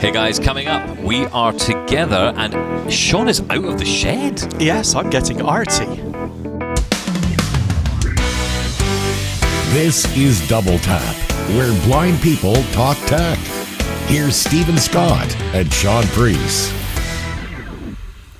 Hey guys, coming up, we are together and Shaun is out of the shed. Yes, I'm getting arty. This is Double Tap, where blind people talk tech. Here's Stephen Scott and Shaun Preece.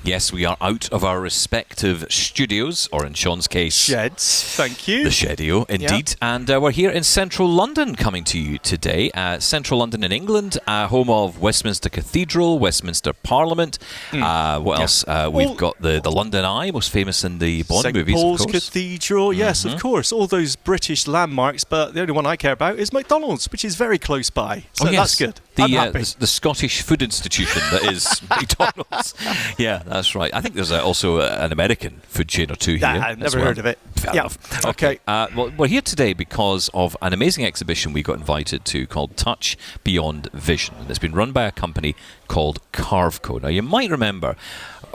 Yes, we are out of our respective studios, or in Shaun's case, Sheds, thank you. The Shedio, indeed. Yep. And we're here in central London coming to you today. Central London in England, home of Westminster Cathedral, Westminster Parliament. What else? We've got the London Eye, most famous in the Bond St. movies, Paul's of course. Cathedral, yes, of course. All those British landmarks, but the only one I care about is McDonald's, which is very close by. So that's good. I'm happy. The Scottish food institution that is McDonald's. Yeah, that's right. I think there's also an American food chain or two here. I've never heard of it. Fair enough. Okay. Well, we're here today because of an amazing exhibition we got invited to called Touch Beyond Vision. And it's been run by a company called Carveco. Now, you might remember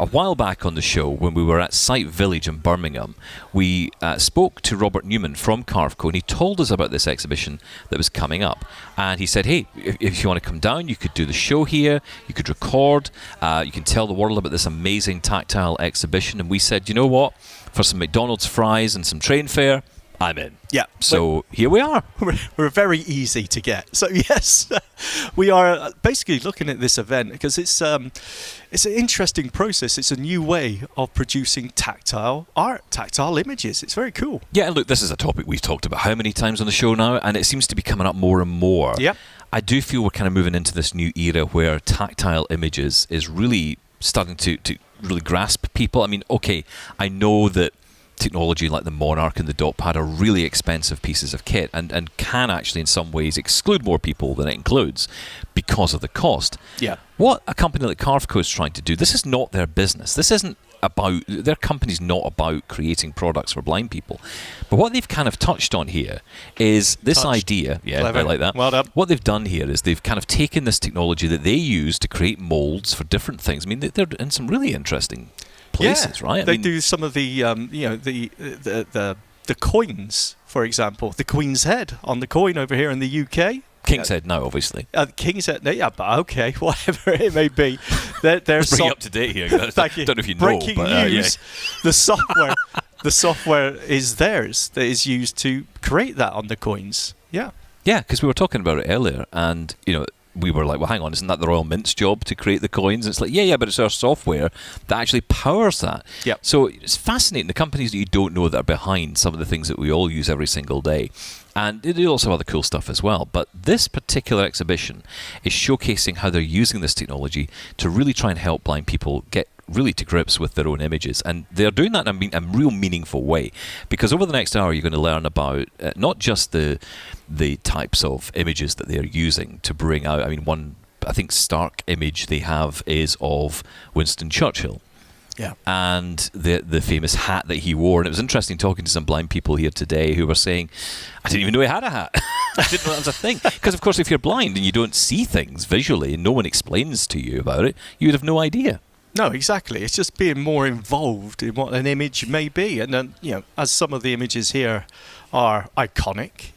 a while back on the show when we were at Sight Village in Birmingham, we spoke to Robert Newman from Carveco, and he told us about this exhibition that was coming up. And he said, hey, if you want to come down, you could do the show here, you could record, you can tell the world about this amazing tactile exhibition. And we said, you know what, for some McDonald's fries and some train fare, I'm in. Yeah. So here we are. We're very easy to get. So yes, we are basically looking at this event because it's an interesting process. It's a new way of producing tactile art, tactile images. It's very cool. Yeah, and look, this is a topic we've talked about how many times on the show now, and it seems to be coming up more and more. Yeah. I do feel we're kind of moving into this new era where tactile images is really starting to really grasp people. I mean, okay, I know that technology like the Monarch and the dot pad are really expensive pieces of kit and can actually in some ways exclude more people than it includes because of the cost. Yeah. What a company like Carveco is trying to do, this is not their business. This isn't about, their company's not about creating products for blind people. But what they've kind of touched on here is this idea. Yeah, clever. I like that. Well done. What they've done here is they've kind of taken this technology that they use to create molds for different things. I mean, they're in some really interesting places, right? They do some of the the coins, for example, the Queen's head on the coin over here in the UK. King's head now, obviously. King's head, yeah, but okay, whatever it may be. They're Let's bring you up to date here. Thank you. Don't know if you know, Breaking but news. Yeah. The software is theirs that is used to create that on the coins. Yeah. Yeah, because we were talking about it earlier, and we were like, well, hang on, isn't that the Royal Mint's job to create the coins? And it's like, yeah, but it's our software that actually powers that. Yep. So it's fascinating, the companies that you don't know that are behind some of the things that we all use every single day. And they do also other cool stuff as well. But this particular exhibition is showcasing how they're using this technology to really try and help blind people get really to grips with their own images, and they're doing that in a real meaningful way, because over the next hour you're going to learn about not just the types of images that they're using to bring out. I mean, one I think stark image they have is of Winston Churchill. Yeah. And the famous hat that he wore. And it was interesting talking to some blind people here today who were saying, I didn't even know he had a hat. I didn't know that was a thing. Because, of course, if you're blind and you don't see things visually and no one explains to you about it, you'd have no idea. No, exactly. It's just being more involved in what an image may be. And then, as some of the images here are iconic,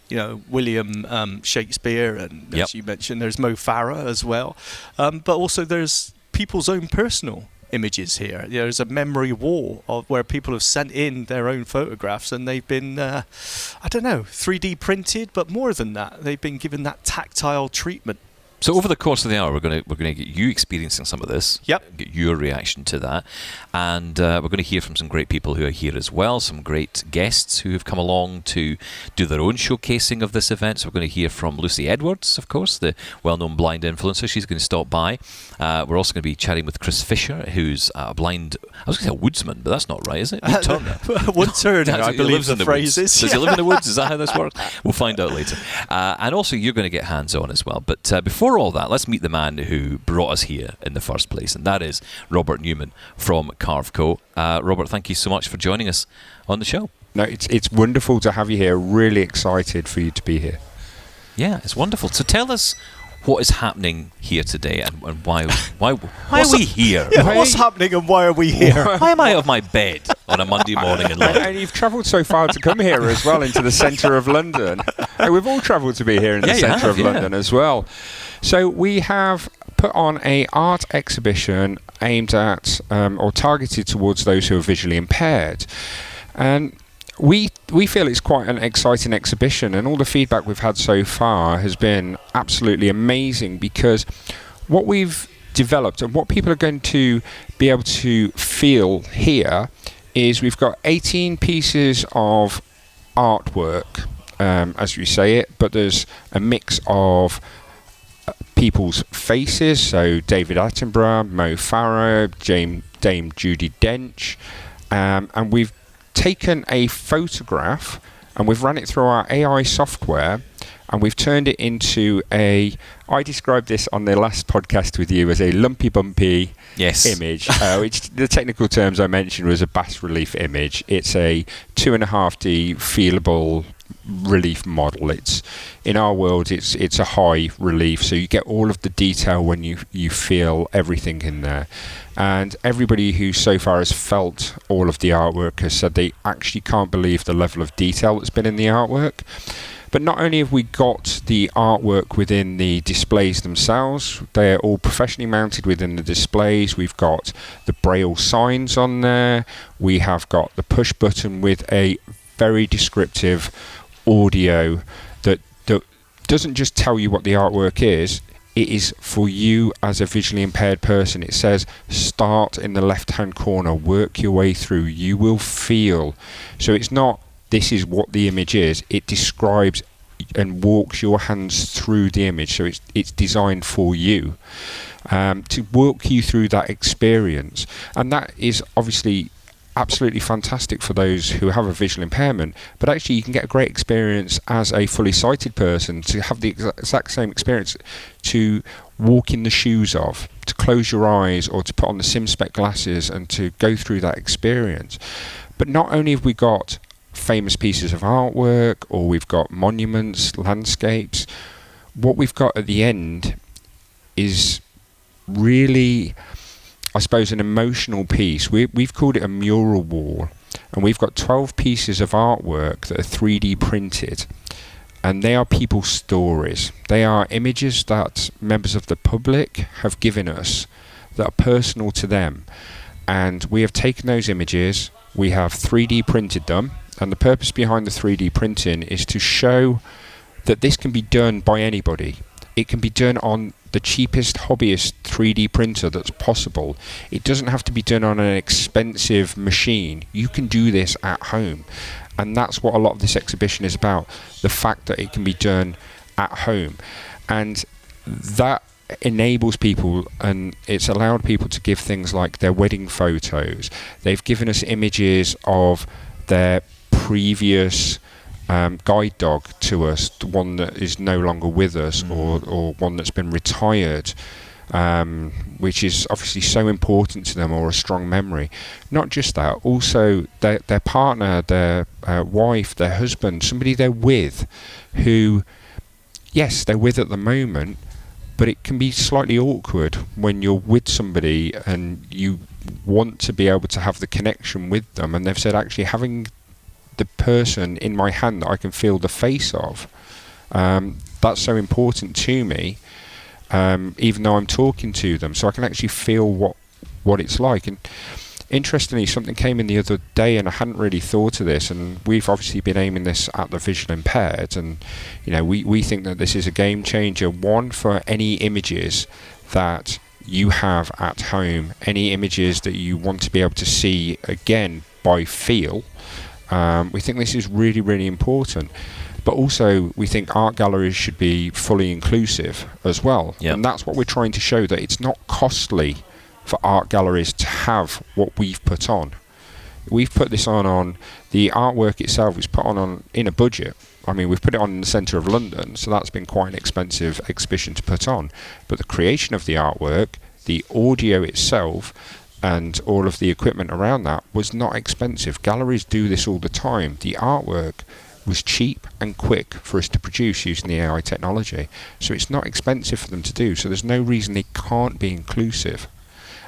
William Shakespeare, and as you mentioned, there's Mo Farah as well. But also there's people's own personal images here. There's a memory wall of where people have sent in their own photographs, and they've been, 3D printed, but more than that, they've been given that tactile treatment. So over the course of the hour, we're going to get you experiencing some of this. Yep. Get your reaction to that, and we're going to hear from some great people who are here as well. Some great guests who have come along to do their own showcasing of this event. So we're going to hear from Lucy Edwards, of course, the well-known blind influencer. She's going to stop by. We're also going to be chatting with Chris Fisher, who's a blind. I was going to say a woodsman, but that's not right, is it? Woodturner. Woodturner, I believe the phrase is. Does he live in the woods? Is that how this works? We'll find out later. And also, you're going to get hands-on as well. But before all that, let's meet the man who brought us here in the first place, and that is Robert Newman from Carveco. Robert, thank you so much for joining us on the show. No, it's wonderful to have you here. Really excited for you to be here. Yeah, it's wonderful. So tell us what is happening here today, and why are we here? Yeah, what's happening and why are we here? Why am I out of my bed on a Monday morning in London? And you've travelled so far to come here as well, into the centre of London. We've all travelled to be here in the centre of London as well. So we have put on a art exhibition aimed at or targeted towards those who are visually impaired, and we feel it's quite an exciting exhibition, and all the feedback we've had so far has been absolutely amazing, because what we've developed and what people are going to be able to feel here is we've got 18 pieces of artwork, as we say it, but there's a mix of people's faces, so David Attenborough, Mo Farah, Dame Judi Dench, and we've taken a photograph and we've run it through our AI software, and we've turned it into I described this on the last podcast with you as a lumpy bumpy image, which the technical terms I mentioned was a bas relief image. It's a 2.5D feelable relief model. It's in our world it's a high relief, so you get all of the detail when you feel everything in there. And everybody who so far has felt all of the artwork has said they actually can't believe the level of detail that's been in the artwork. But not only have we got the artwork within the displays themselves, they're all professionally mounted within the displays. We've got the braille signs on there. We have got the push button with a very descriptive audio that doesn't just tell you what the artwork is. It is for you as a visually impaired person. It says start in the left hand corner, work your way through, you will feel. So it's not this is what the image is, it describes and walks your hands through the image. So it's designed for you, to walk you through that experience. And that is obviously absolutely fantastic for those who have a visual impairment, but actually you can get a great experience as a fully sighted person to have the exact same experience, to walk in the shoes of, to close your eyes, or to put on the SimSpec glasses and to go through that experience. But not only have we got famous pieces of artwork, or we've got monuments, landscapes, what we've got at the end is really, I suppose, an emotional piece. We've called it a mural wall, and we've got 12 pieces of artwork that are 3D printed, and they are people's stories. They are images that members of the public have given us that are personal to them, and we have taken those images, we have 3D printed them, and the purpose behind the 3D printing is to show that this can be done by anybody. It can be done on the cheapest hobbyist 3D printer that's possible. It doesn't have to be done on an expensive machine. You can do this at home. And that's what a lot of this exhibition is about, the fact that it can be done at home. And that enables people, and it's allowed people to give things like their wedding photos. They've given us images of their previous guide dog to us, the one that is no longer with us, or one that's been retired, which is obviously so important to them, or a strong memory. Not just that, also their partner, their wife, their husband, somebody they're with, who, yes, they're with at the moment, but it can be slightly awkward when you're with somebody and you want to be able to have the connection with them, and they've said actually having the person in my hand that I can feel the face of, that's so important to me, even though I'm talking to them, so I can actually feel what it's like. And interestingly, something came in the other day, and I hadn't really thought of this, and we've obviously been aiming this at the visual impaired, and we think that this is a game changer, one, for any images that you have at home, any images that you want to be able to see again by feel. We think this is really, really important. But also, we think art galleries should be fully inclusive as well. Yep. And that's what we're trying to show, that it's not costly for art galleries to have what we've put on. We've put this on the artwork itself is put on in a budget. I mean, we've put it on in the centre of London, so that's been quite an expensive exhibition to put on. But the creation of the artwork, the audio itself, and all of the equipment around that was not expensive. Galleries do this all the time. The artwork was cheap and quick for us to produce using the AI technology. So it's not expensive for them to do. So there's no reason they can't be inclusive.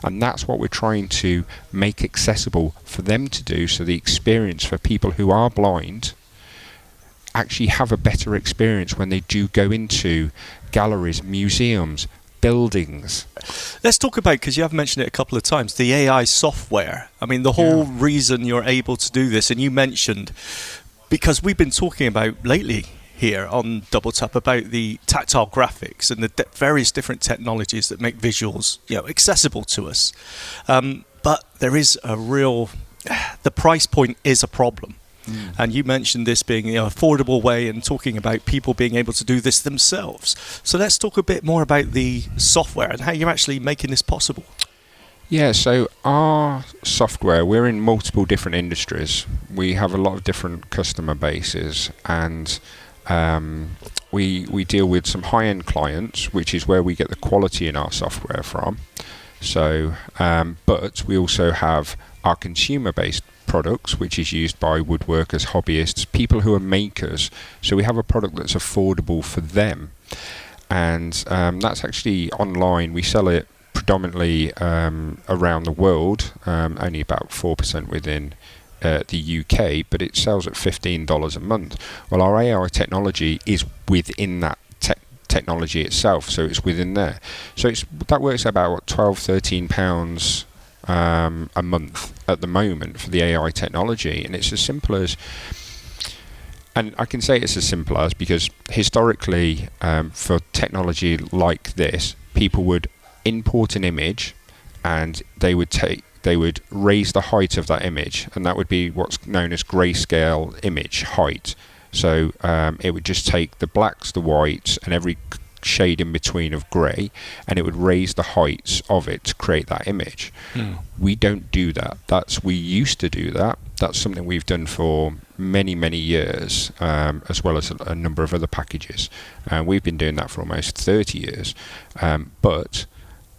And that's what we're trying to make accessible for them to do. So the experience for people who are blind actually have a better experience when they do go into galleries, museums, buildings. Let's talk about, because you have mentioned it a couple of times, the AI software. I mean, the whole reason you're able to do this, and you mentioned, because we've been talking about lately here on Double Tap about the tactile graphics and the various different technologies that make visuals, accessible to us. But there is the price point is a problem. And you mentioned this being an affordable way and talking about people being able to do this themselves. So let's talk a bit more about the software and how you're actually making this possible. Yeah, so our software, we're in multiple different industries. We have a lot of different customer bases, and we deal with some high-end clients, which is where we get the quality in our software from. So, but we also have our consumer-based products, which is used by woodworkers, hobbyists, people who are makers. So we have a product that's affordable for them, and that's actually online. We sell it predominantly around the world, only about 4% within the UK, but it sells at $15 a month. Well, our AI technology is within that technology itself, so it's within there. So that works out about £12-13 a month at the moment for the AI technology, and it's as simple as, and I can say it's as simple as, because historically for technology like this, people would import an image and they would raise the height of that image, and that would be what's known as grayscale image height. So it would just take the blacks, the whites, and every shade in between of grey, and it would raise the heights of it to create that image. We don't do that. We used to do that. That's something we've done for many years, as well as a number of other packages. We've been doing that for almost 30 years. But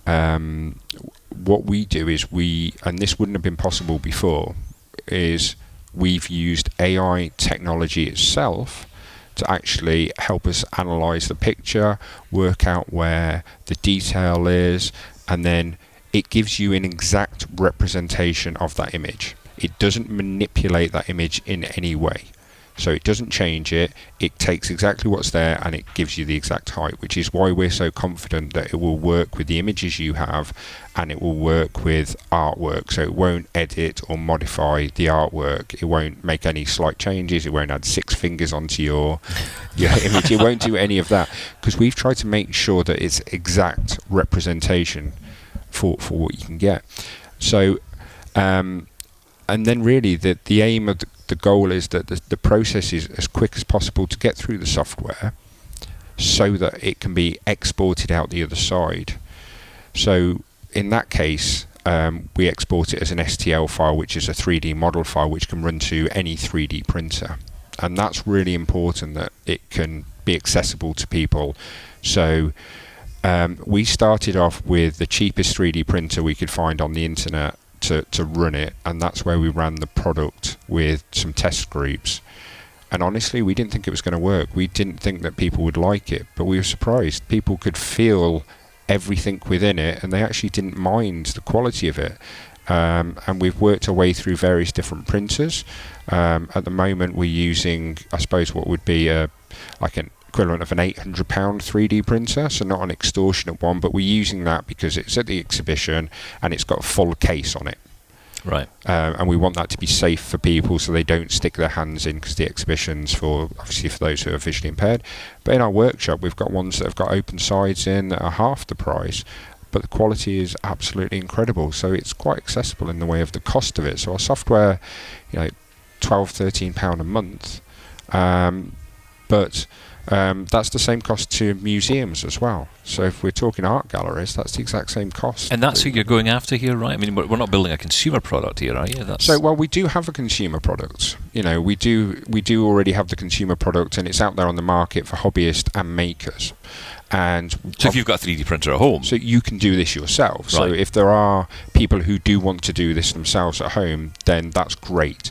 what we do is and this wouldn't have been possible before, is we've used AI technology itself to actually help us analyze the picture, work out where the detail is, and then it gives you an exact representation of that image. It doesn't manipulate that image in any way. So it doesn't change it. It takes exactly what's there and it gives you the exact height, which is why we're so confident that it will work with the images you have, and it will work with artwork. So it won't edit or modify the artwork. It won't make any slight changes. It won't add 6 fingers onto your image. It won't do any of that, because we've tried to make sure that it's exact representation for what you can get. So and then really the aim of the goal is that the process is as quick as possible to get through the software, so that it can be exported out the other side. So in that case, we export it as an STL file, which is a 3D model file, which can run to any 3D printer. And that's really important, that it can be accessible to people. So we started off with the cheapest 3D printer we could find on the internet to run it, and that's where we ran the product with some test groups. And honestly, we didn't think it was going to work. We didn't think that people would like it, but we were surprised. People could feel everything within it, and they actually didn't mind the quality of it. And we've worked our way through various different printers. At the moment, we're using, I suppose, what would be like an equivalent of an £800 3D printer, so not an extortionate one, but we're using that because it's at the exhibition and it's got a full case on it. Right. And we want that to be safe for people, so they don't stick their hands in, because the exhibition's obviously for those who are visually impaired. But in our workshop, we've got ones that have got open sides in that are half the price, but the quality is absolutely incredible. So it's quite accessible in the way of the cost of it. So our software, £12-13 a month, but that's the same cost to museums as well. So if we're talking art galleries, that's the exact same cost. And that's who you're going after here, right? I mean, we're not building a consumer product here, are you? Well, we do have a consumer product. We do already have the consumer product, and it's out there on the market for hobbyists and makers. And so if you've got a 3D printer at home, so you can do this yourself. Right. So if there are people who do want to do this themselves at home, then that's great.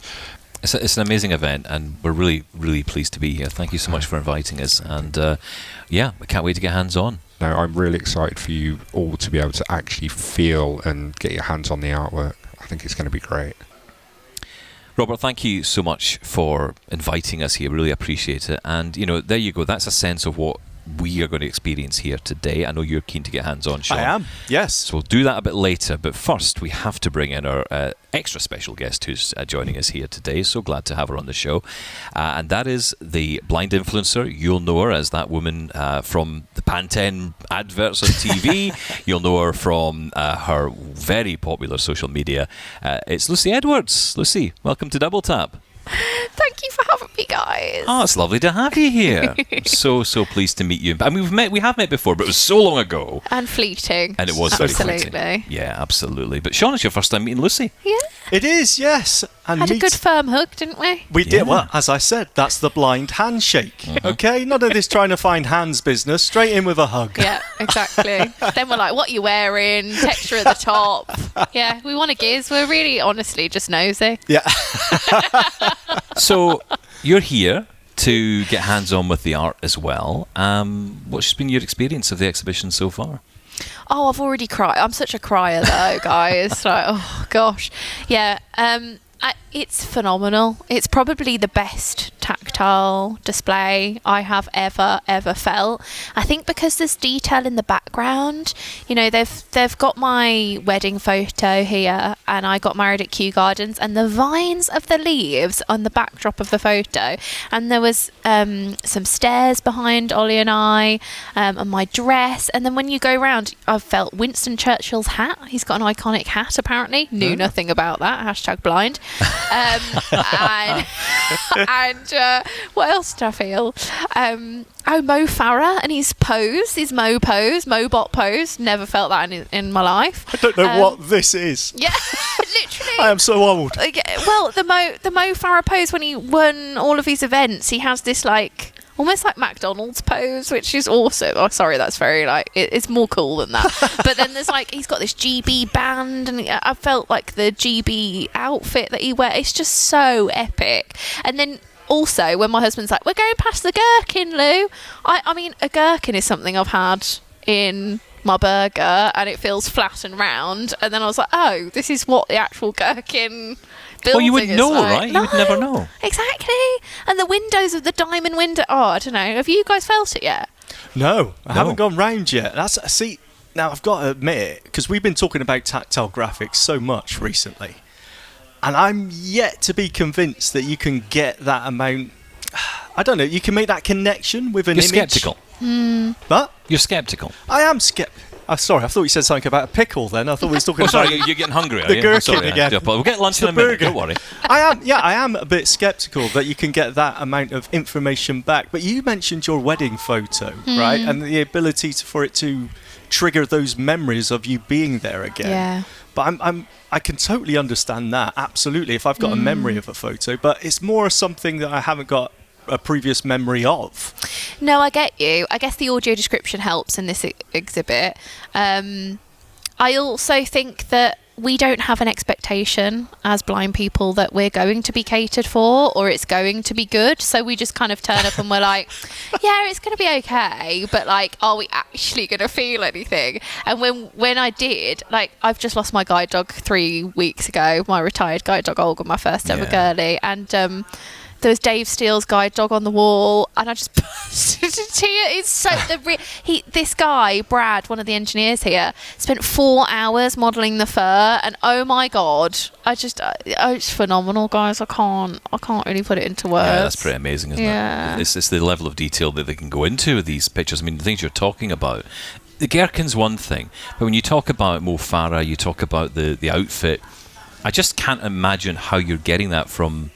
It's an amazing event, and we're really, really pleased to be here. Thank you so much for inviting us, and I can't wait to get hands-on. No, I'm really excited for you all to be able to actually feel and get your hands on the artwork. I think it's going to be great. Robert, thank you so much for inviting us here. Really appreciate it. And, there you go. That's a sense of what we are going to experience here today. I know you're keen to get hands-on, Shaun. I am, yes. So we'll do that a bit later. But first, we have to bring in our extra special guest who's joining us here today. So glad to have her on the show. And that is the blind influencer. You'll know her as that woman from the Pantene adverts on TV. You'll know her from her very popular social media. It's Lucy Edwards. Lucy, welcome to Double Tap. Thank you for having me, guys. Oh, it's lovely to have you here. I'm so pleased to meet you. I mean, we have met before, but it was so long ago. And fleeting. And it was very absolutely. fleeting. Yeah, absolutely. But Shaun, it's your first time meeting Lucy. Yeah. It is, yes. And had a good firm hug, didn't we? We did. Well, as I said, that's the blind handshake. Mm-hmm. Okay? None of this trying to find hands business. Straight in with a hug. Yeah, exactly. Then we're like, what are you wearing? Texture at the top. Yeah, we want a giz. We're really, honestly, just nosy. Yeah. So, you're here to get hands-on with the art as well. What's been your experience of the exhibition so far? Oh, I've already cried. I'm such a crier, though, guys. Like, oh, gosh. Yeah, it's phenomenal. It's probably the best tactile display I have ever felt. I think because there's detail in the background. They've got my wedding photo here, and I got married at Kew Gardens, and the vines of the leaves on the backdrop of the photo, and there was some stairs behind Ollie and I, and my dress, and then when you go round, I've felt Winston Churchill's hat. He's got an iconic hat, apparently. Knew nothing about that. #blind. And what else did I feel? Mo Farah and his pose, his Mobot pose. Never felt that in my life. I don't know what this is. Yeah, literally. I am so old. Well, the Mo Farah pose when he won all of his events, he has this almost like McDonald's pose, which is awesome. Oh, sorry, that's very it's more cool than that. But then there's he's got this GB band, and I felt like the GB outfit that he wears, it's just so epic. And then also when my husband's like, we're going past the gherkin, Lou. I mean, a gherkin is something I've had in my burger, and it feels flat and round. And then I was like, oh, this is what the actual gherkin building you would know, right? No, you would never know. Exactly. And the windows of the diamond window. Oh, I don't know. Have you guys felt it yet? No, I haven't gone round yet. Now I've got to admit, because we've been talking about tactile graphics so much recently, and I'm yet to be convinced that you can get that amount. I don't know. You can make that connection with an image. You're sceptical. What? You're sceptical. I am skeptical. Sorry, I thought you said something about a pickle then. I thought we were talking sorry, about... you're getting hungry, are the you? gherkin Sorry, again. We'll get lunch in a minute, don't worry. I am a bit sceptical that you can get that amount of information back. But you mentioned your wedding photo, right? And the ability for it to trigger those memories of you being there again. Yeah. But I can totally understand that, absolutely, if I've got a memory of a photo. But it's more something that I haven't got a previous memory of. No, I get you. I guess the audio description helps in this exhibit. I also think that we don't have an expectation as blind people that we're going to be catered for or it's going to be good. So we just kind of turn up and we're like, yeah, it's going to be okay. But are we actually going to feel anything? And when I did, I've just lost my guide dog 3 weeks ago, my retired guide dog Olga, my first ever girlie. And there was Dave Steele's guide dog on the wall, and I just burst into tears. It's so this guy Brad, one of the engineers here, spent 4 hours modelling the fur, and oh my god, it's phenomenal, guys. I can't really put it into words. Yeah, that's pretty amazing, isn't it? It's the level of detail that they can go into with these pictures. I mean, the things you're talking about. The gherkin's one thing, but when you talk about Mo Farah, you talk about the outfit. I just can't imagine how you're getting that from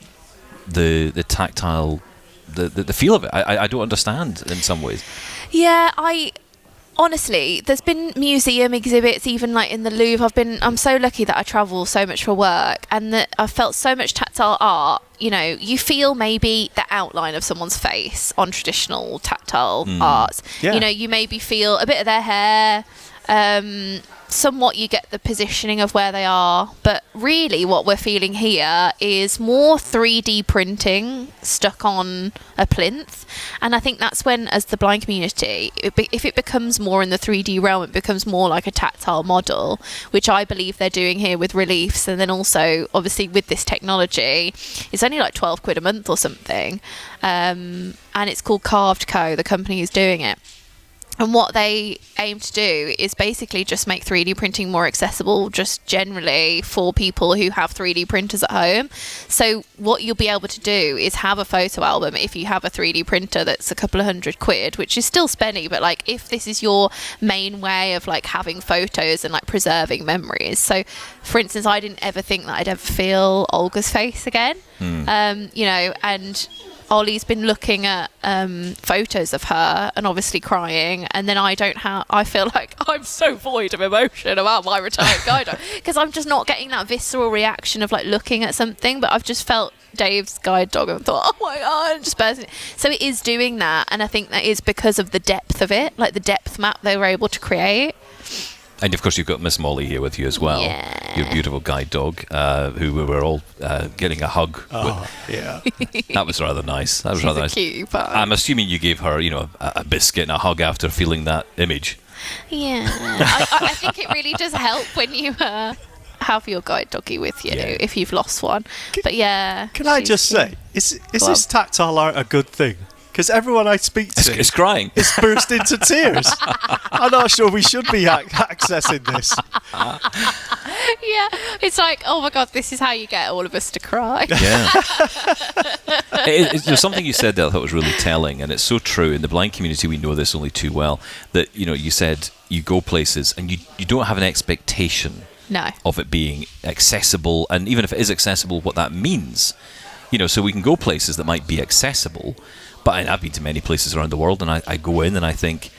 the tactile, the feel of it. I don't understand in some ways. Yeah, honestly, there's been museum exhibits, even in the Louvre. I'm so lucky that I travel so much for work, and that I've felt so much tactile art. You feel maybe the outline of someone's face on traditional tactile arts. Yeah. You maybe feel a bit of their hair. somewhat you get the positioning of where they are, but really what we're feeling here is more 3D printing stuck on a plinth. And I think that's when, as the blind community, if it becomes more in the 3D realm, it becomes more like a tactile model, which I believe they're doing here with reliefs. And then also obviously with this technology, it's only like 12 quid a month or something, and it's called Carveco, the company who's doing it. And what they aim to do is basically just make 3D printing more accessible, just generally for people who have 3D printers at home. So what you'll be able to do is have a photo album if you have a 3D printer that's a couple of £100, which is still spenny, but like if this is your main way of like having photos and like preserving memories. So for instance, I didn't ever think that I'd ever feel Olga's face again, you know, and Ollie's been looking at photos of her and obviously crying, and then I feel like I'm so void of emotion about my retired guide dog because I'm just not getting that visceral reaction of like looking at something, but I've just felt Dave's guide dog and thought, oh my god, just bursting. So it is doing that, and I think that is because of the depth of it, like the depth map they were able to create. And of course, you've got Miss Molly here with you as well. Yeah. Your beautiful guide dog, who we were all getting a hug with. Yeah. That was rather nice. That was She's rather a nice. cutie pie. I'm assuming you gave her, you know, a biscuit and a hug after feeling that image. Yeah. I think it really does help when you have your guide doggy with you if you've lost one. But yeah. Can I just say, is this tactile art a good thing? Because everyone I speak to It's crying. It's burst into tears. I'm not sure we should be accessing this. Yeah, it's like, oh my god, this is how you get all of us to cry. Yeah. There's something you said there I thought was really telling, and it's so true. In the blind community, we know this only too well, that, you know, you said you go places and you don't have an expectation of it being accessible, and even if it is accessible, what that means. You know, so we can go places that might be accessible, but I've been to many places around the world, and I go in and I think,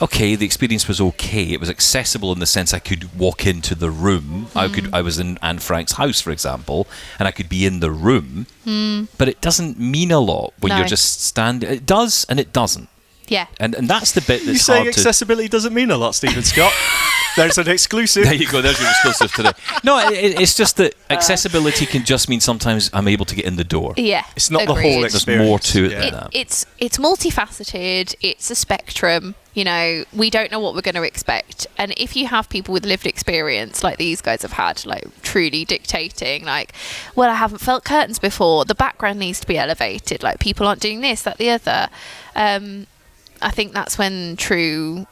okay, the experience was okay. It was accessible in the sense I could walk into the room. I was in Anne Frank's house, for example, and I could be in the room. But it doesn't mean a lot when you're just standing. It does, and it doesn't. Yeah. And that's the bit that's you saying hard to... accessibility doesn't mean a lot, Stephen Scott. There's an exclusive. There you go. There's your exclusive today. No, it's just that accessibility can just mean sometimes I'm able to get in the door. Yeah, it's not the whole experience. There's more to it than that. It's multifaceted. It's a spectrum. You know, we don't know what we're going to expect. And if you have people with lived experience, like these guys have had, like truly dictating, like, well, I haven't felt curtains before. The background needs to be elevated. Like, people aren't doing this, that, the other. I think that's when true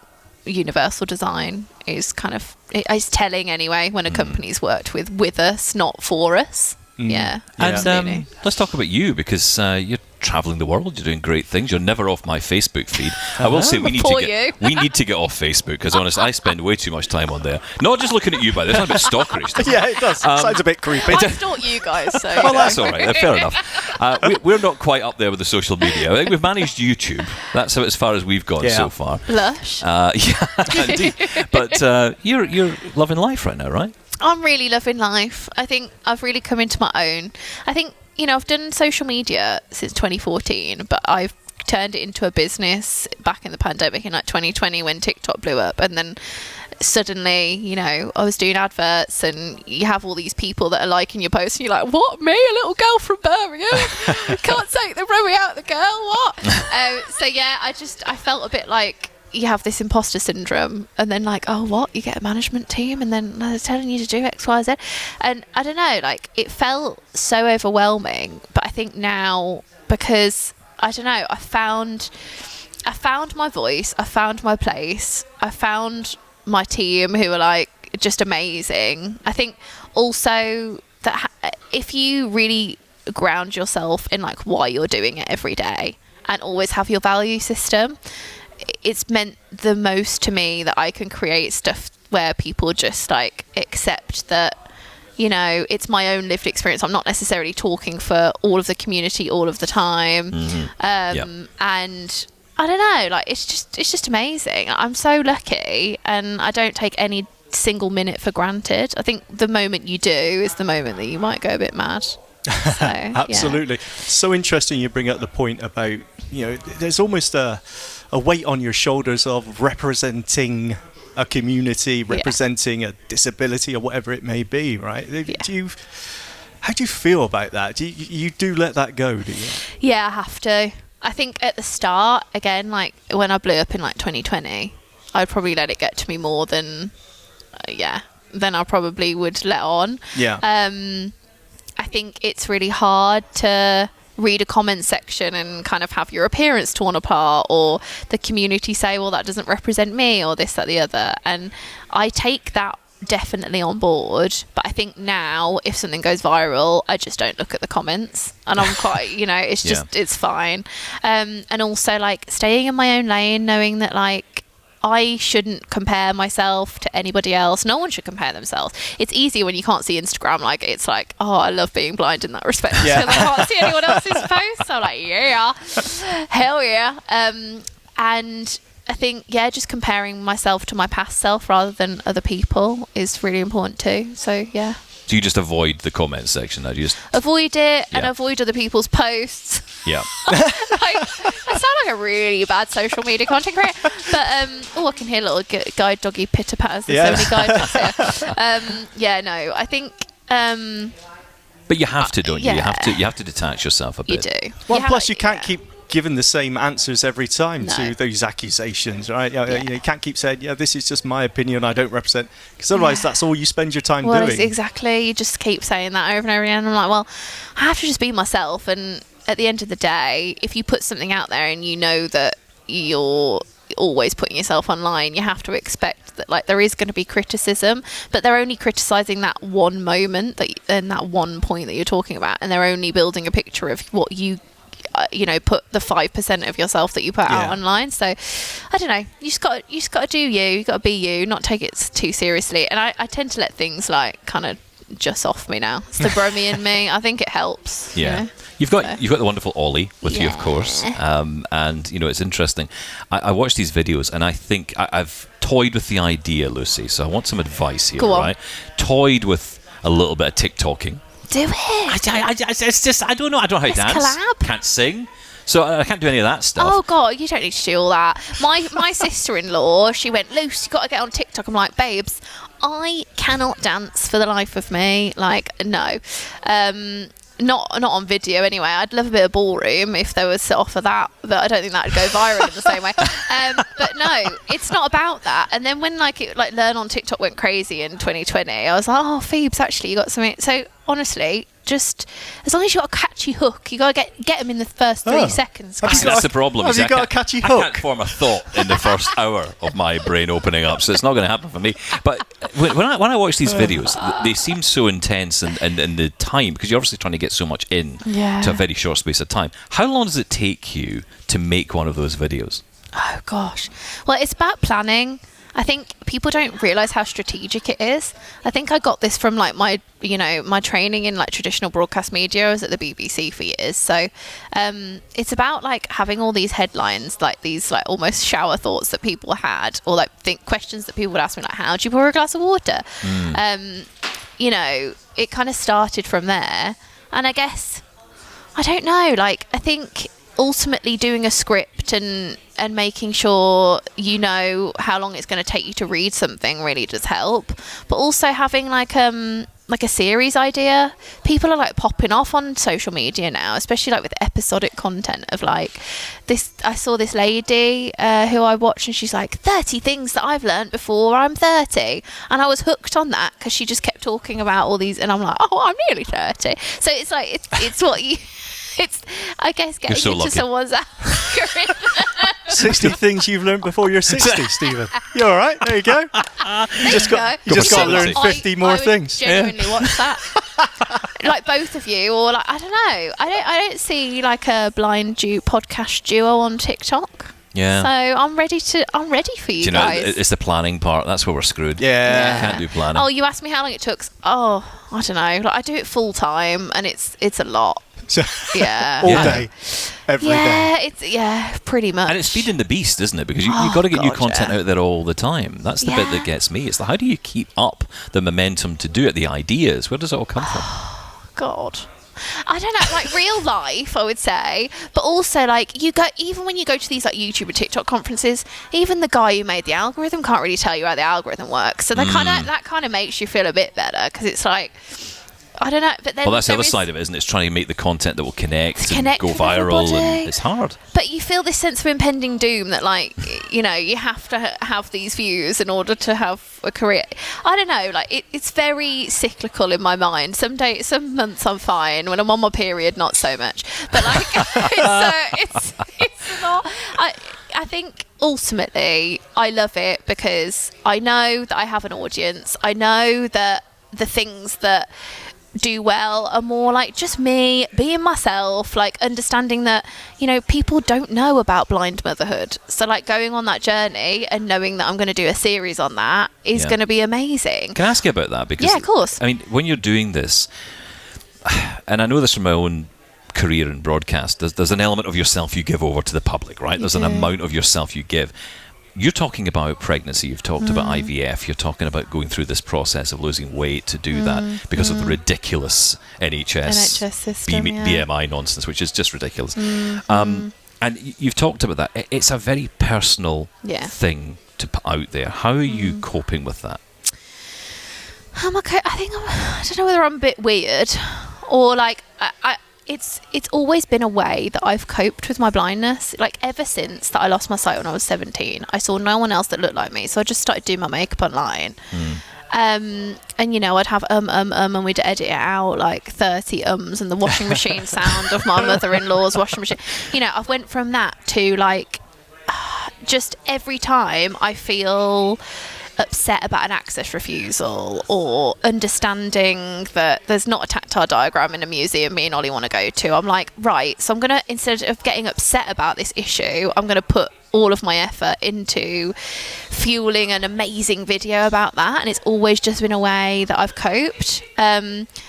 universal design is kind of is telling anyway, when a company's worked with us, not for us. Yeah. And let's talk about you, because you're traveling the world, you're doing great things, you're never off my Facebook feed. I will say we need to get off Facebook, because honestly I spend way too much time on there, not just looking at you, by the way. It's a bit stalkerish. Yeah, it does. Sounds a bit creepy. I stalk you guys, so well, that's all right, fair enough. We're not quite up there with the social media. I think we've managed YouTube. That's as far as we've gone so far. Lush. Yeah, indeed. But you're loving life right now, right? I'm really loving life. I think I've really come into my own. I think, you know, I've done social media since 2014, but I've turned it into a business back in the pandemic in like 2020 when TikTok blew up. And then suddenly, you know, I was doing adverts, and you have all these people that are liking your posts, and you're like, what, me, a little girl from Birmingham? Can't take the Remy out the girl, what? So yeah, I felt a bit like, you have this imposter syndrome, and then like, oh, what, you get a management team and then they're telling you to do X, Y, Z, and I don't know, like, it felt so overwhelming. But I think now, because I don't know, I found my voice, I found my place, I found my team who are like just amazing. I think also that if you really ground yourself in like why you're doing it every day and always have your value system, it's meant the most to me that I can create stuff where people just like accept that, you know, it's my own lived experience. I'm not necessarily talking for all of the community all of the time. And I don't know, like, it's just amazing. I'm so lucky, and I don't take any single minute for granted. I think the moment you do is the moment that you might go a bit mad. So, absolutely. So interesting you bring up the point about, you know, there's almost a weight on your shoulders of representing a community, representing a disability or whatever it may be, right? How do you feel about that? You do let that go, do you? Yeah, I have to. I think at the start, again, like when I blew up in like 2020, I'd probably let it get to me more than I probably would let on. Yeah. I think it's really hard to read a comment section and kind of have your appearance torn apart, or the community say, well, that doesn't represent me, or this, that, the other. And I take that definitely on board, but I think now if something goes viral, I just don't look at the comments, and I'm quite it's just it's fine. And also like staying in my own lane, knowing that like I shouldn't compare myself to anybody else. No one should compare themselves. It's easier when you can't see Instagram. Like, it's like, oh, I love being blind in that respect, because I can't see anyone else's posts. So I'm like, yeah, hell yeah. And I think, just comparing myself to my past self rather than other people is really important too. So, yeah. Do you just avoid the comment section? Do you just avoid it and avoid other people's posts? Yeah. I sound like a really bad social media content creator, but I can hear little guide doggy pitter patters. There's so many guide dogs here. No, I think. But you have to, don't you? Yeah. You have to detach yourself a bit. You do. Well, plus you can't keep giving the same answers every time No. to those accusations, right? You can't keep saying, this is just my opinion, I don't represent, because otherwise that's all you spend your time doing. Exactly. You just keep saying that over and over again. I'm like, well, I have to just be myself. And at the end of the day, if you put something out there and you know that you're always putting yourself online, you have to expect that like there is going to be criticism, but they're only criticizing that one moment and that one point that you're talking about, and they're only building a picture of what you put the 5% of yourself that you put out online. So I don't know, you just got to do you got to be you, not take it too seriously. And I tend to let things like kind of just off me now. It's the bromie in me. I think it helps. You've got the wonderful Ollie with you, of course, and it's interesting. I watch these videos and I think I've toyed with the idea, Lucy, so I want some advice here. Go on. Right? Toyed with a little bit of TikToking. Do it. It's just I don't know. I don't know how to dance. Collab. Can't sing. So I can't do any of that stuff. Oh God, you don't need to do all that. My sister-in-law, she went, Luce, you got to get on TikTok. I'm like, babes, I cannot dance for the life of me. Like, no. Not on video anyway. I'd love a bit of ballroom if there was to offer that, but I don't think that would go viral in the same way. But no, it's not about that. And then when Learn on TikTok went crazy in 2020, I was like, oh, Phoebes, actually, you got something. So honestly, just as long as you got a catchy hook, you got to get them in the first 3 seconds. That's the problem. Have you got a catchy hook? I can't form a thought in the first hour of my brain opening up, so it's not going to happen for me. But when I watch these videos, they seem so intense, and the time, because you're obviously trying to get so much in to a very short space of time. How long does it take you to make one of those videos? Oh gosh, well, it's about planning. I think people don't realise how strategic it is. I think I got this from like my training in like traditional broadcast media. I was at the BBC for years. So it's about like having all these headlines, like these like almost shower thoughts that people had, or like questions that people would ask me, like, how do you pour a glass of water? It kind of started from there. And I guess, I don't know, like I think ultimately doing a script and making sure you know how long it's going to take you to read something really does help. But also having like a series idea. People are like popping off on social media now, especially like with episodic content of like this. I saw this lady who I watched, and she's like 30 things that I've learned before I'm 30, and I was hooked on that because she just kept talking about all these, and I'm like, oh, I'm nearly 30. So it's like it's what you. It's, I guess, getting so into lucky. Someone's algorithm. 60 things you've learned before you're 60, Stephen. You all right? There you go. You just got to learn 50 more things. I would genuinely watch that. Like both of you, or like I don't know. I don't see like a blind podcast duo on TikTok. Yeah. So I'm ready for you guys. It's the planning part. That's where we're screwed. Yeah. Can't do planning. Oh, you asked me how long it took. Oh, I don't know. Like I do it full time, and it's a lot. Yeah. All day. Every day. It's pretty much. And it's feeding the beast, isn't it? Because you've got to get new content out there all the time. That's the bit that gets me. It's like, how do you keep up the momentum to do it? The ideas. Where does it all come from? God. I don't know, like real life, I would say, but also like even when you go to these like YouTube and TikTok conferences, even the guy who made the algorithm can't really tell you how the algorithm works. So that kind of makes you feel a bit better, because it's like, I don't know, but then that's the other side of it, isn't it? It's trying to make the content that will connect and go with viral, everybody. and it's hard. But you feel this sense of impending doom that, like, you know, you have to have these views in order to have a career. I don't know, like, it's very cyclical in my mind. Some months I'm fine. When I'm on my period, not so much. But, like, it's not... I think ultimately I love it because I know that I have an audience. I know that the things that do well are more like just me being myself, like understanding that, you know, people don't know about blind motherhood. So like going on that journey and knowing that I'm going to do a series on that is going to be amazing. Can I ask you about that? Because, yeah, of course. I mean, when you're doing this, and I know this from my own career in broadcast, there's an element of yourself you give over to the public, right? There's an amount of yourself you give. You're talking about pregnancy, you've talked about IVF, you're talking about going through this process of losing weight to do that because of the ridiculous NHS system, BMI nonsense, which is just ridiculous. And you've talked about that. It's a very personal thing to put out there. How are you coping with that? I'm okay. I don't know whether I'm a bit weird or like... It's always been a way that I've coped with my blindness. Like ever since that I lost my sight when I was 17, I saw no one else that looked like me, so I just started doing my makeup online. And you know, I'd have and we'd edit it out like 30 ums and the washing machine sound of my mother-in-law's washing machine. You know, I've went from that to like just every time I feel upset about an access refusal or understanding that there's not a tactile diagram in a museum me and Ollie want to go to, I'm like, right, so I'm going to, instead of getting upset about this issue, I'm going to put all of my effort into fueling an amazing video about that. And it's always just been a way that I've coped.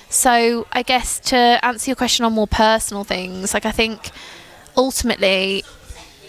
So I guess to answer your question on more personal things, like I think ultimately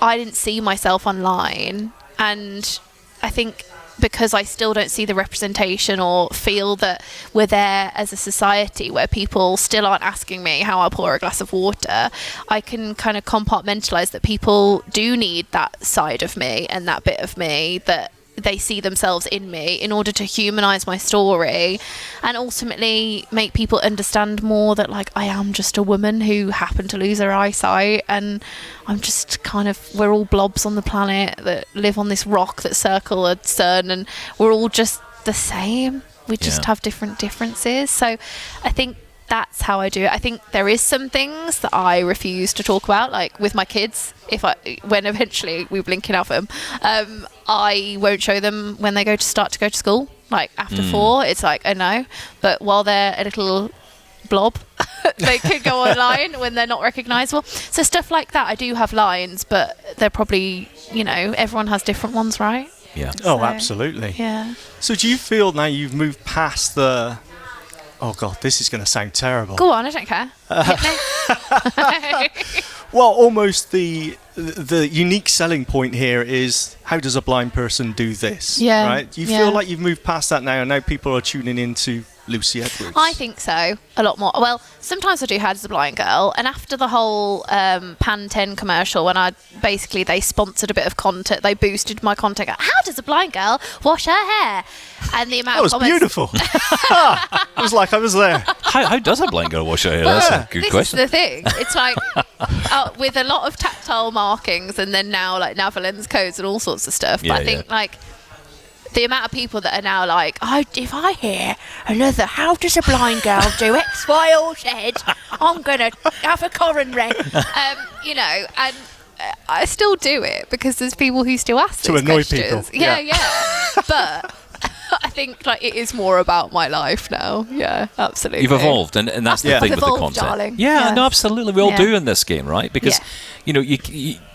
I didn't see myself online, and I think because I still don't see the representation or feel that we're there as a society where people still aren't asking me how I pour a glass of water, I can kind of compartmentalise that people do need that side of me and that bit of me that they see themselves in me in order to humanise my story and ultimately make people understand more that like I am just a woman who happened to lose her eyesight, and I'm just kind of, we're all blobs on the planet that live on this rock that circle a sun, and we're all just the same. We just have different differences. So I think that's how I do it. I think there is some things that I refuse to talk about, like with my kids. When eventually we blink and have them, I won't show them when they start to go to school. Like after 4, it's like, oh no. But while they're a little blob, they could go online when they're not recognisable. So stuff like that, I do have lines, but they're probably, you know, everyone has different ones, right? Yeah. Oh, absolutely. Yeah. So do you feel now you've moved past the... Oh God, this is going to sound terrible. Go on, I don't care. Well, almost the unique selling point here is, how does a blind person do this? Yeah. Right? Do you feel like you've moved past that now, and now people are tuning into Lucy Edwards? I think so, a lot more. Well, sometimes I do How Does a Blind Girl, and after the whole Pan 10 commercial, when they sponsored a bit of content, they boosted my content. How does a blind girl wash her hair? And the amount that was of comments, beautiful. It was like I was there. How does a blind girl wash her hair? Well, That's a good question. This is the thing. It's like with a lot of tactile markings, and then now like Navalens codes and all sorts of stuff. But I think like the amount of people that are now like, if I hear another how does a blind girl do X, Y or Z, I'm going to have a coronary. You know, and I still do it because there's people who still ask these annoy questions. people. Yeah. But I think like it is more about my life now. Yeah, absolutely. You've evolved, and that's the thing with the evolved, content. darling. Yeah, Yeah. no, absolutely. We all do in this game, right? Because you know,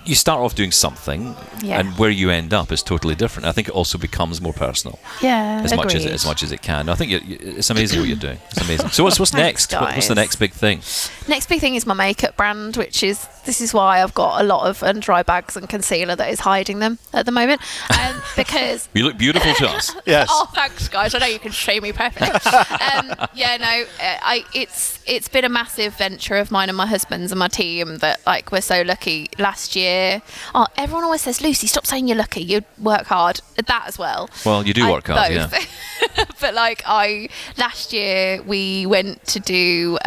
you start off doing something, and where you end up is totally different. I think it also becomes more personal. Yeah, as much as it can. I think it's amazing what you're doing. It's amazing. So what's next? What's the next big thing? Next big thing is my makeup brand, this is why I've got a lot of dry bags and concealer that is hiding them at the moment, because you look beautiful to us. Yes. Oh, thanks, guys. I know you can show me perfectly. It's been a massive venture of mine and my husband's and my team that we're so lucky. Last year, everyone always says, Lucy, stop saying you're lucky. You work hard. That as well. Well, you do work hard, both. Yeah. But last year we went to do.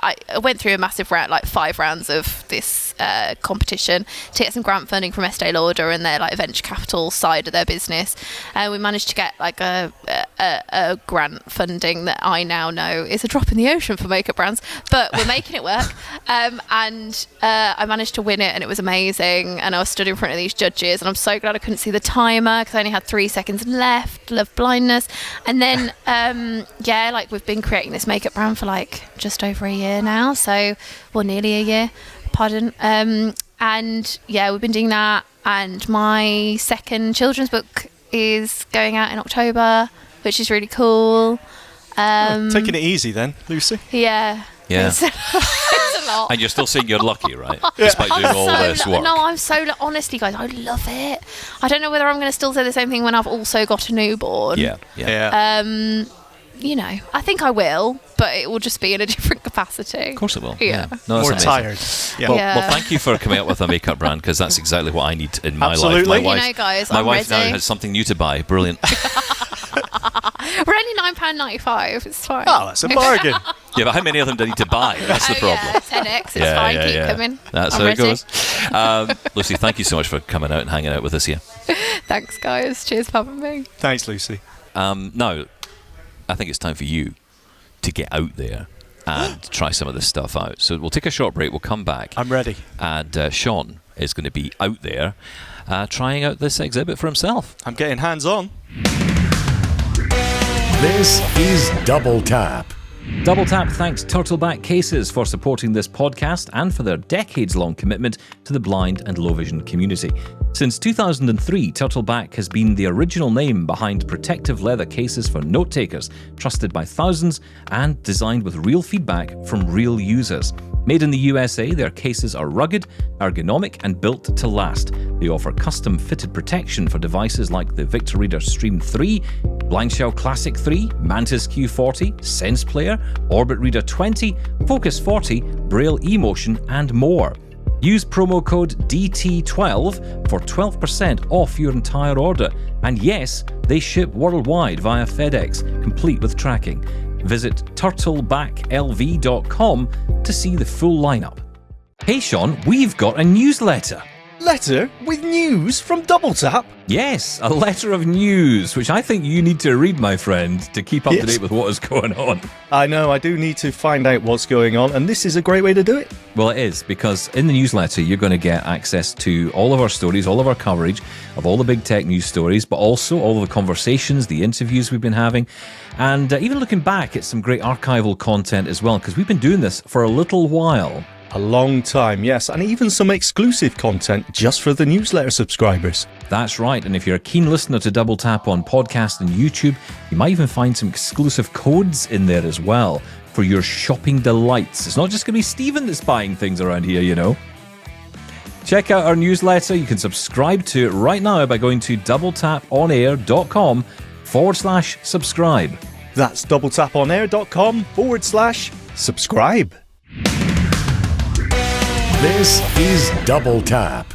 I went through a massive round, 5 rounds of this competition to get some grant funding from Estee Lauder and their venture capital side of their business. We managed to get a grant funding that I now know is a drop in the ocean for makeup brands, but we're making it work. And I managed to win it, and it was amazing. And I was stood in front of these judges, and I'm so glad I couldn't see the timer because I only had 3 seconds left. Love blindness. And then we've been creating this makeup brand for just over a year now, nearly a year, pardon. We've been doing that, and my second children's book is going out in October, which is really cool. Taking it easy then, Lucy. Yeah. It's a lot. And you're still saying you're lucky, right? Despite doing all this work. No, I'm so honestly, guys, I love it. I don't know whether I'm going to still say the same thing when I've also got a newborn. Yeah. I think I will, but it will just be in a different capacity. Of course it will. Yeah. No, more amazing. tired. Yeah. Well, thank you for coming up with a makeup brand, because that's exactly what I need in my life. Absolutely. My wife now has something new to buy. Brilliant. We're only £9.95. It's fine. Oh, that's a bargain. Yeah, but how many of them do I need to buy? That's the problem. Yeah, 10x. It's fine. Keep coming. That's how it goes. Lucy, thank you so much for coming out and hanging out with us here. Thanks, guys. Cheers for having me. Thanks, Lucy. Now, I think it's time for you to get out there and try some of this stuff out. So we'll take a short break. We'll come back. I'm ready. And Shaun is going to be out there trying out this exhibit for himself. I'm getting hands-on. This is Double Tap. Double Tap thanks Turtleback Cases for supporting this podcast and for their decades-long commitment to the blind and low vision community. Since 2003, Turtleback has been the original name behind protective leather cases for note-takers, trusted by thousands and designed with real feedback from real users. Made in the USA, their cases are rugged, ergonomic and built to last. They offer custom-fitted protection for devices like the Victoreader Stream 3, Blindshell Classic 3, Mantis Q40, Sense Player, Orbit Reader 20, Focus 40, Braille eMotion and more. Use promo code DT12 for 12% off your entire order. And yes, they ship worldwide via FedEx, complete with tracking. Visit turtlebacklv.com to see the full lineup. Hey Shaun, we've got a newsletter. Letter with news from Double Tap? Yes, a letter of news, which I think you need to read, my friend, to keep up to date with what is going on. I know, I do need to find out what's going on, and this is a great way to do it. Well, it is, because in the newsletter, you're going to get access to all of our stories, all of our coverage of all the big tech news stories, but also all of the conversations, the interviews we've been having, and even looking back at some great archival content as well, because we've been doing this for a little while. A long time, yes, and even some exclusive content just for the newsletter subscribers. That's right, and if you're a keen listener to Double Tap on podcast and YouTube, you might even find some exclusive codes in there as well for your shopping delights. It's not just going to be Stephen that's buying things around here, you know. Check out our newsletter. You can subscribe to it right now by going to doubletaponair.com/subscribe. That's doubletaponair.com/subscribe. This is Double Tap.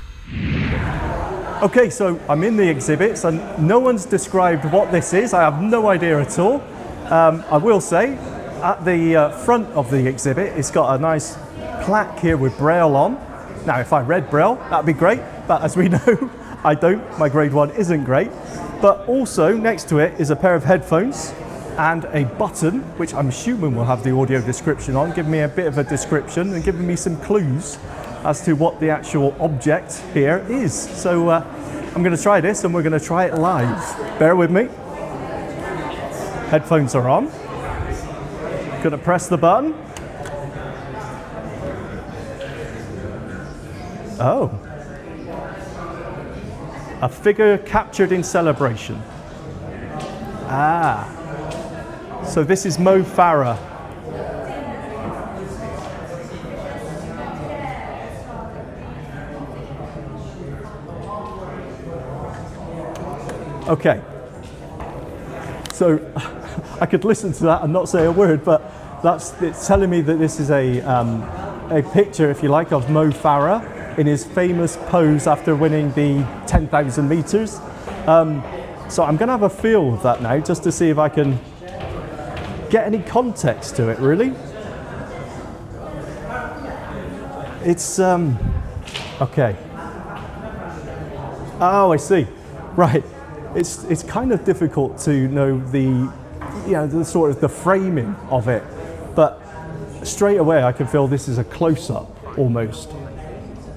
Okay, so I'm in the exhibits and no one's described what this is. I have no idea at all. I will say, at the front of the exhibit, it's got a nice plaque here with Braille on. Now, if I read Braille, that'd be great, but as we know, I don't. My grade 1 isn't great. But also, next to it is a pair of headphones and a button, which I'm assuming will have the audio description on, giving me a bit of a description and giving me some clues as to what the actual object here is. So I'm going to try this and we're going to try it live. Bear with me. Headphones are on. Going to press the button. Oh. A figure captured in celebration. Ah. So this is Mo Farah. Okay. So I could listen to that and not say a word, but it's telling me that this is a picture, if you like, of Mo Farah in his famous pose after winning the 10,000 meters. So I'm going to have a feel of that now, just to see if I can get any context to it, really. It's, okay. Oh, I see. Right. It's kind of difficult to know the sort of the framing of it, but straight away I can feel this is a close-up almost,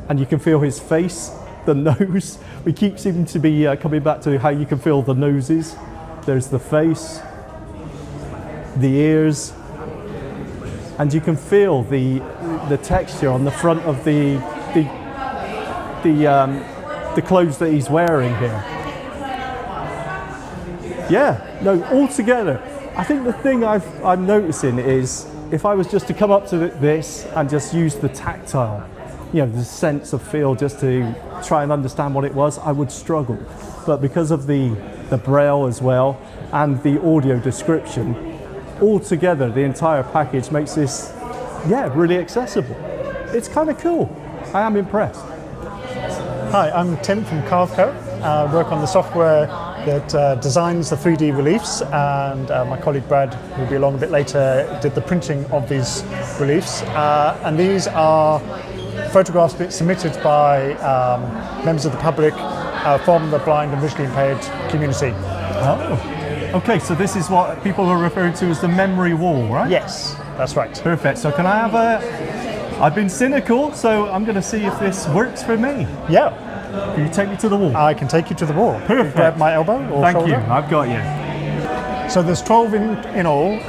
and you can feel his face, the nose. We keep seeming to be coming back to how you can feel the noses. There's the face, the ears, and you can feel the texture on the front of the clothes that he's wearing here. Yeah, no, altogether, I think the thing I'm noticing is if I was just to come up to this and just use the tactile, the sense of feel, just to try and understand what it was, I would struggle. But because of the braille as well and the audio description, altogether the entire package makes this, really accessible. It's kind of cool. I am impressed. Hi, I'm Tim from Carveco. I work on the software that designs the 3D reliefs, and my colleague Brad, who will be along a bit later, did the printing of these reliefs. And these are photographs submitted by members of the public from the blind and visually impaired community. Oh, okay, so this is what people are referring to as the memory wall, right? Yes, that's right. Perfect. So can I have I've been cynical, so I'm going to see if this works for me. Yeah. Can you take me to the wall? I can take you to the wall. Perfect. Grab my elbow or Thank shoulder. you, I've got you. So there's 12 in all,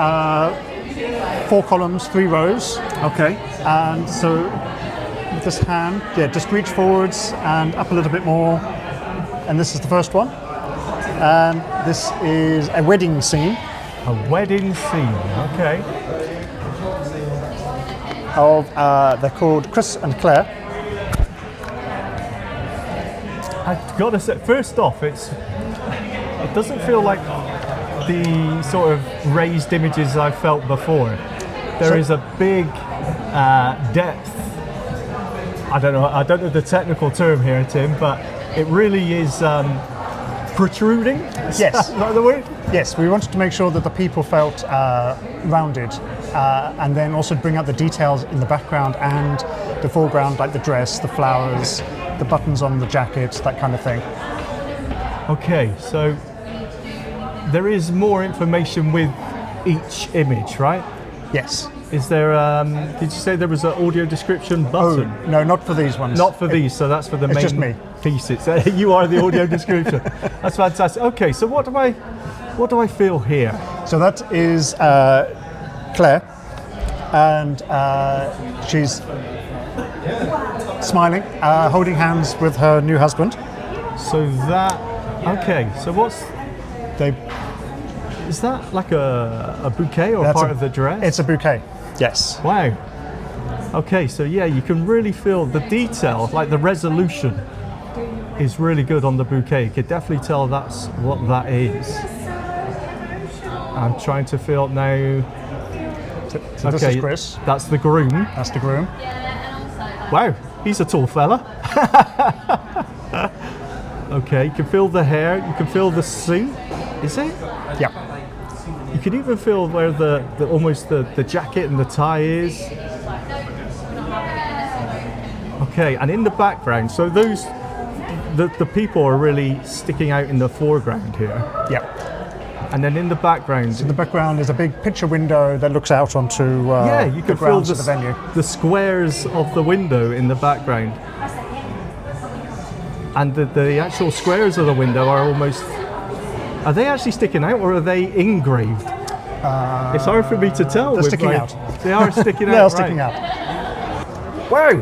4 columns, 3 rows. Okay. And so with this hand, just reach forwards and up a little bit more. And this is the first one. And this is a wedding scene. A wedding scene, okay. They're called Chris and Claire. I've got to say, first off, it doesn't feel like the sort of raised images I've felt before. There is a big depth. I don't know the technical term here, Tim, but it really is protruding. Yes. Is that the word? Yes, we wanted to make sure that the people felt rounded, and then also bring out the details in the background and the foreground, like the dress, the flowers, the buttons on the jacket, that kind of thing. Okay, so there is more information with each image, right? Yes. Is there, did you say there was an audio description button? Oh, no, not for these ones. Not for these, so that's for the main just me. pieces. You are the audio description. That's fantastic. Okay, so what do I feel here? So that is Claire, and she's smiling, holding hands with her new husband. So that, okay, so is that like a bouquet or part of the dress? It's a bouquet, yes. Wow. Okay, so yeah, you can really feel the detail, like the resolution is really good on the bouquet. You could definitely tell that's what that is. I'm trying to feel now. So this is Chris. That's the groom. That's the groom. Wow, he's a tall fella. Okay, you can feel the hair, you can feel the suit, is it? Yeah. You can even feel where the almost the jacket and the tie is. Okay, and in the background, so those, the people are really sticking out in the foreground here. Yeah. And then in the background... In the background is a big picture window that looks out onto you can the feel grounds of the venue. The squares of the window in the background. And the actual squares of the window are almost... Are they actually sticking out or are they engraved? It's hard for me to tell. They're sticking out. They are sticking out. They are sticking out. Wow.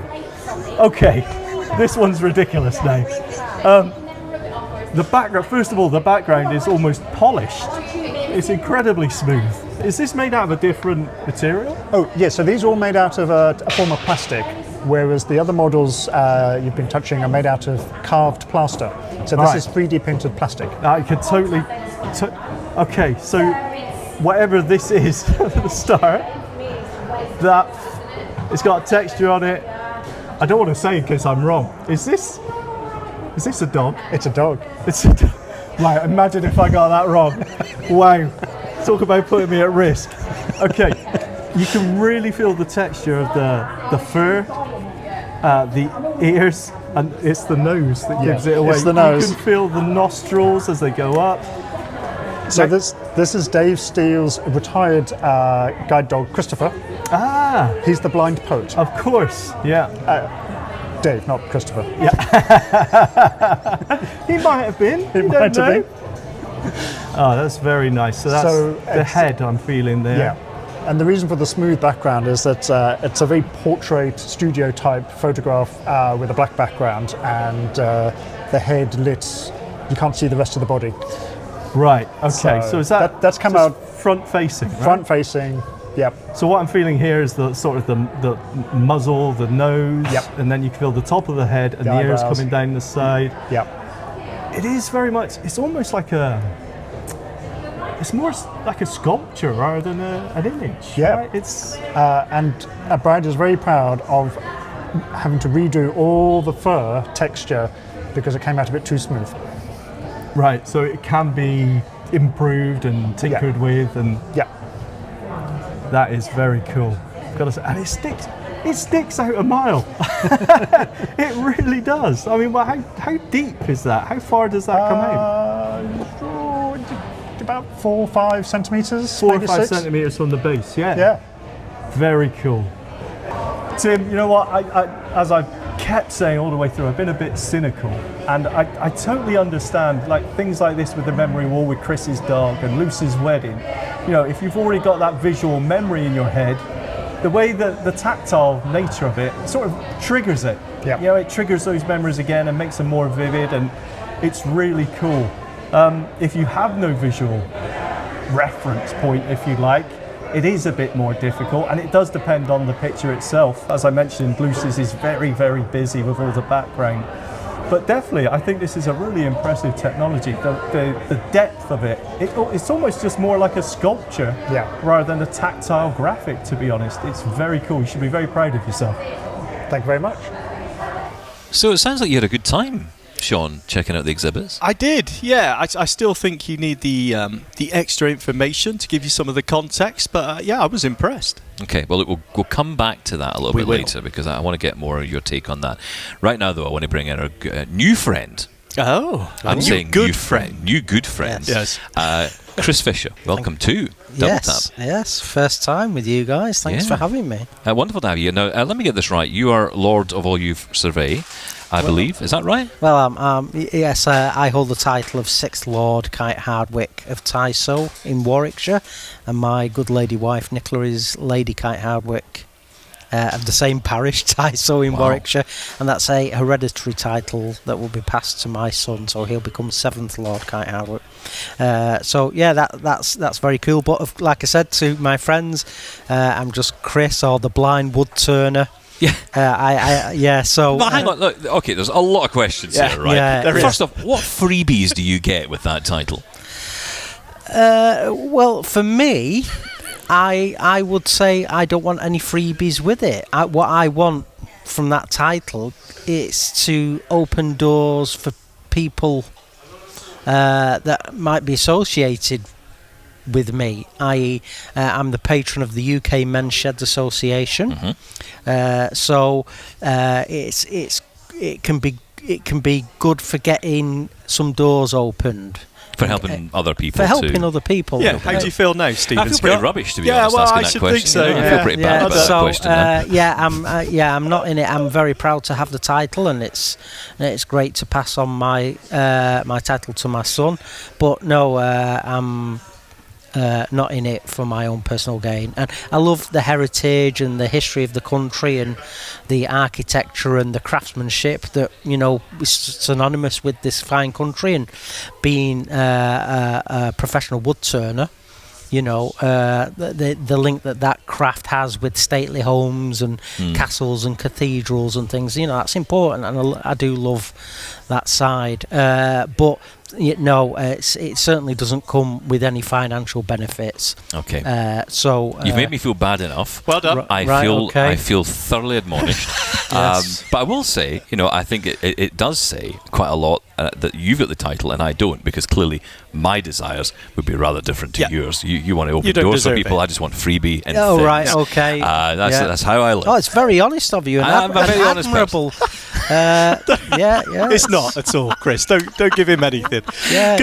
Okay. This one's ridiculous now. The background, first of all, the background is almost polished. It's incredibly smooth. Is this made out of a different material? Oh, yeah, so these are all made out of a form of plastic, whereas the other models you've been touching are made out of carved plaster. So this is 3D printed plastic. I could totally... okay, so whatever this is at the start, that it's got a texture on it. I don't want to say in case I'm wrong. Is this a dog? It's a dog. It's a dog. Right, imagine if I got that wrong. Wow. Talk about putting me at risk. Okay, you can really feel the texture of the fur, the ears, and it's the nose that gives it away. It's the nose. You can feel the nostrils as they go up. So this is Dave Steele's retired guide dog, Christopher. Ah, He's the blind poet. of course, yeah. Dave, not Christopher. He might have been. It might have been. Oh, that's very nice. So that's the it's- head I'm feeling there. Yeah. And the reason for the smooth background is that it's a very portrait studio type photograph with a black background, and the head lit. You can't see the rest of the body. Right. Okay. So is that's come just out front facing? Right? front facing. Yep. So what I'm feeling here is the sort of the muzzle, the nose, Yep. and then you can feel the top of the head and the ears eyebrows. coming down the side. Yep. It is very much. It's almost like a. It's more like a sculpture rather than an image. Yeah. Right? It's And Brad is very proud of having to redo all the fur texture because it came out a bit too smooth. right. So it can be improved and tinkered with, and Yeah. that is very cool. I've got to say, and it sticks out a mile. It really does. I mean, well, how deep is that? How far does that come out? About 4 or 5 centimeters. 4 or maybe 5 6. centimeters from the base. Yeah. Yeah. Very cool. Tim, you know what? As I've kept saying all the way through, I've been a bit cynical, and I totally understand like things like this with the memory wall with Chris's dog and Lucy's wedding. You know, if you've already got that visual memory in your head, the way that the tactile nature of it sort of triggers it. Yeah. You know, it triggers those memories again and makes them more vivid, and it's really cool. If you have no visual reference point, if you like, it is a bit more difficult, and it does depend on the picture itself. As I mentioned, Lucy's is very, very busy with all the background. But definitely, I think this is a really impressive technology. The depth of it, it's almost just more like a sculpture rather than a tactile graphic, to be honest. It's very cool. You should be very proud of yourself. Thank you very much. So it sounds like you had a good time, Shaun, checking out the exhibits. I did, yeah. I still think you need the extra information to give you some of the context, but yeah, I was impressed. Okay, well, we'll come back to that a little We bit will. later because I want to get more of your take on that. Right now, though, I want to bring in a new friend. Oh, I'm saying good new friend. New good friend. Yes. Chris Fisher, welcome to Double Tap. Yes, first time with you guys. Thanks for having me. Wonderful to have you. Now, let me get this right. You are Lord of All Youth Survey, I believe. Is that right? Well, yes, I hold the title of 6th Lord Kite Hardwick of Tysoe in Warwickshire, and my good lady wife Nicola is Lady Kite Hardwick of the same parish, Tysoe in Warwickshire, and that's a hereditary title that will be passed to my son, so he'll become 7th Lord Kite Hardwick. So yeah, that's very cool. But like I said to my friends, I'm just Chris, or the blind woodturner. Yeah. So. But hang on. Look, okay, there's a lot of questions here, right? Yeah, First off, what freebies do you get with that title? Well, for me, I would say I don't want any freebies with it. What I want from that title is to open doors for people that might be associated with me, i.e. I'm the patron of the UK Men's Sheds Association, so it can be good for getting some doors opened. For helping other people. For helping other people. Yeah, how do you feel now, Stephen? I feel pretty rubbish, to be Yeah, honest, well, asking I that should question. think so, I yeah. feel pretty bad about that question. I'm not in it. I'm very proud to have the title, and it's great to pass on my my title to my son. But no, not in it for my own personal gain. And I love the heritage and the history of the country and the architecture and the craftsmanship that, you know, is synonymous with this fine country. And being a professional woodturner, you know, the link that craft has with stately homes and castles and cathedrals and things, you know, that's important, and I do love that side. But you know, it certainly doesn't come with any financial benefits. Okay. So you've made me feel bad enough. Well done. I feel thoroughly admonished. Yes. But I will say, you know, I think it does say quite a lot that you've got the title and I don't, because clearly my desires would be rather different to yours. You want to open doors for people. I just want freebie and things. Right. Okay. That's how I live. Oh, it's very honest of you. And I'm a very honest admirable. It's not at all, Chris. Don't give him anything. Yeah.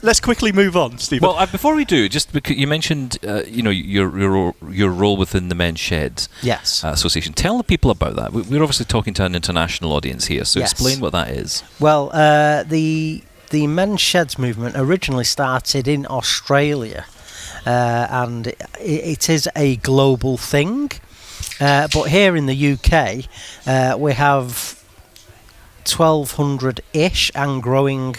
Let's quickly move on, Stephen. Well, before we do, just because you mentioned, you know, your role within the Men's Sheds Association. Tell the people about that. We're obviously talking to an international audience here, so explain what that is. Well, the Men's Sheds movement originally started in Australia, and it is a global thing. But here in the UK, we have 1,200-ish and growing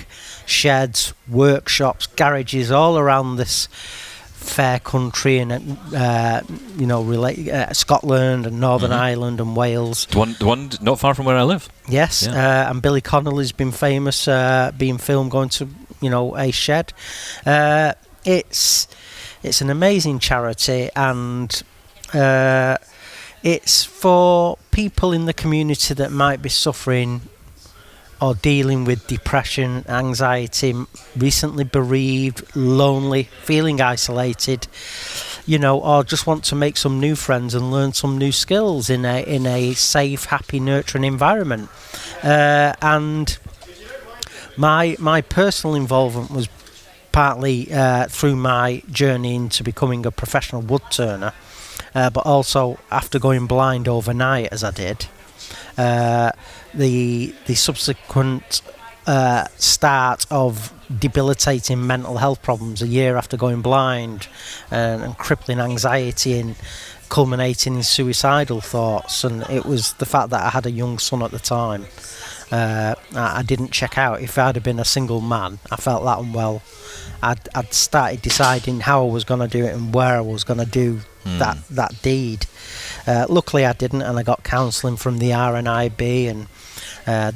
sheds, workshops, garages all around this fair country, and you know, Scotland and Northern Ireland and Wales. The one not far from where I live. Yes, and Billy Connolly's been famous, being filmed going to, you know, a shed. It's an amazing charity, and it's for people in the community that might be suffering or dealing with depression, anxiety, recently bereaved, lonely, feeling isolated, you know, or just want to make some new friends and learn some new skills in a safe, happy, nurturing environment. And my personal involvement was partly through my journey into becoming a professional woodturner, but also after going blind overnight, as I did. The subsequent start of debilitating mental health problems a year after going blind, and crippling anxiety and culminating in suicidal thoughts. And it was the fact that I had a young son at the time. I didn't check out. If I had been a single man, I felt that unwell. I'd started deciding how I was going to do it and where I was going to do that deed. Luckily I didn't, and I got counselling from the RNIB and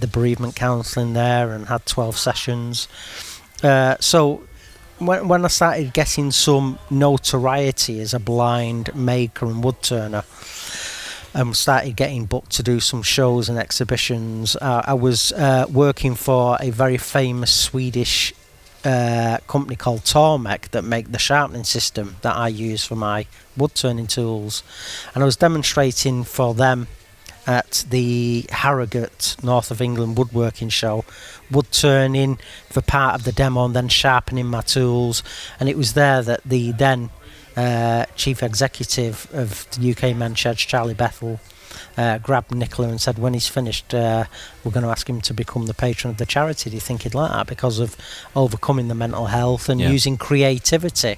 the bereavement counselling there, and had 12 sessions. So when I started getting some notoriety as a blind maker and woodturner, and started getting booked to do some shows and exhibitions, I was working for a very famous Swedish company called Tormek that make the sharpening system that I use for my wood turning tools, and I was demonstrating for them at the Harrogate, North of England woodworking show, wood turning for part of the demo and then sharpening my tools. And it was there that the then chief executive of the UK Men's Sheds, Charlie Bethel, grabbed Nicola and said, when he's finished, we're going to ask him to become the patron of the charity. Do you think he'd like that? Because of overcoming the mental health and using creativity,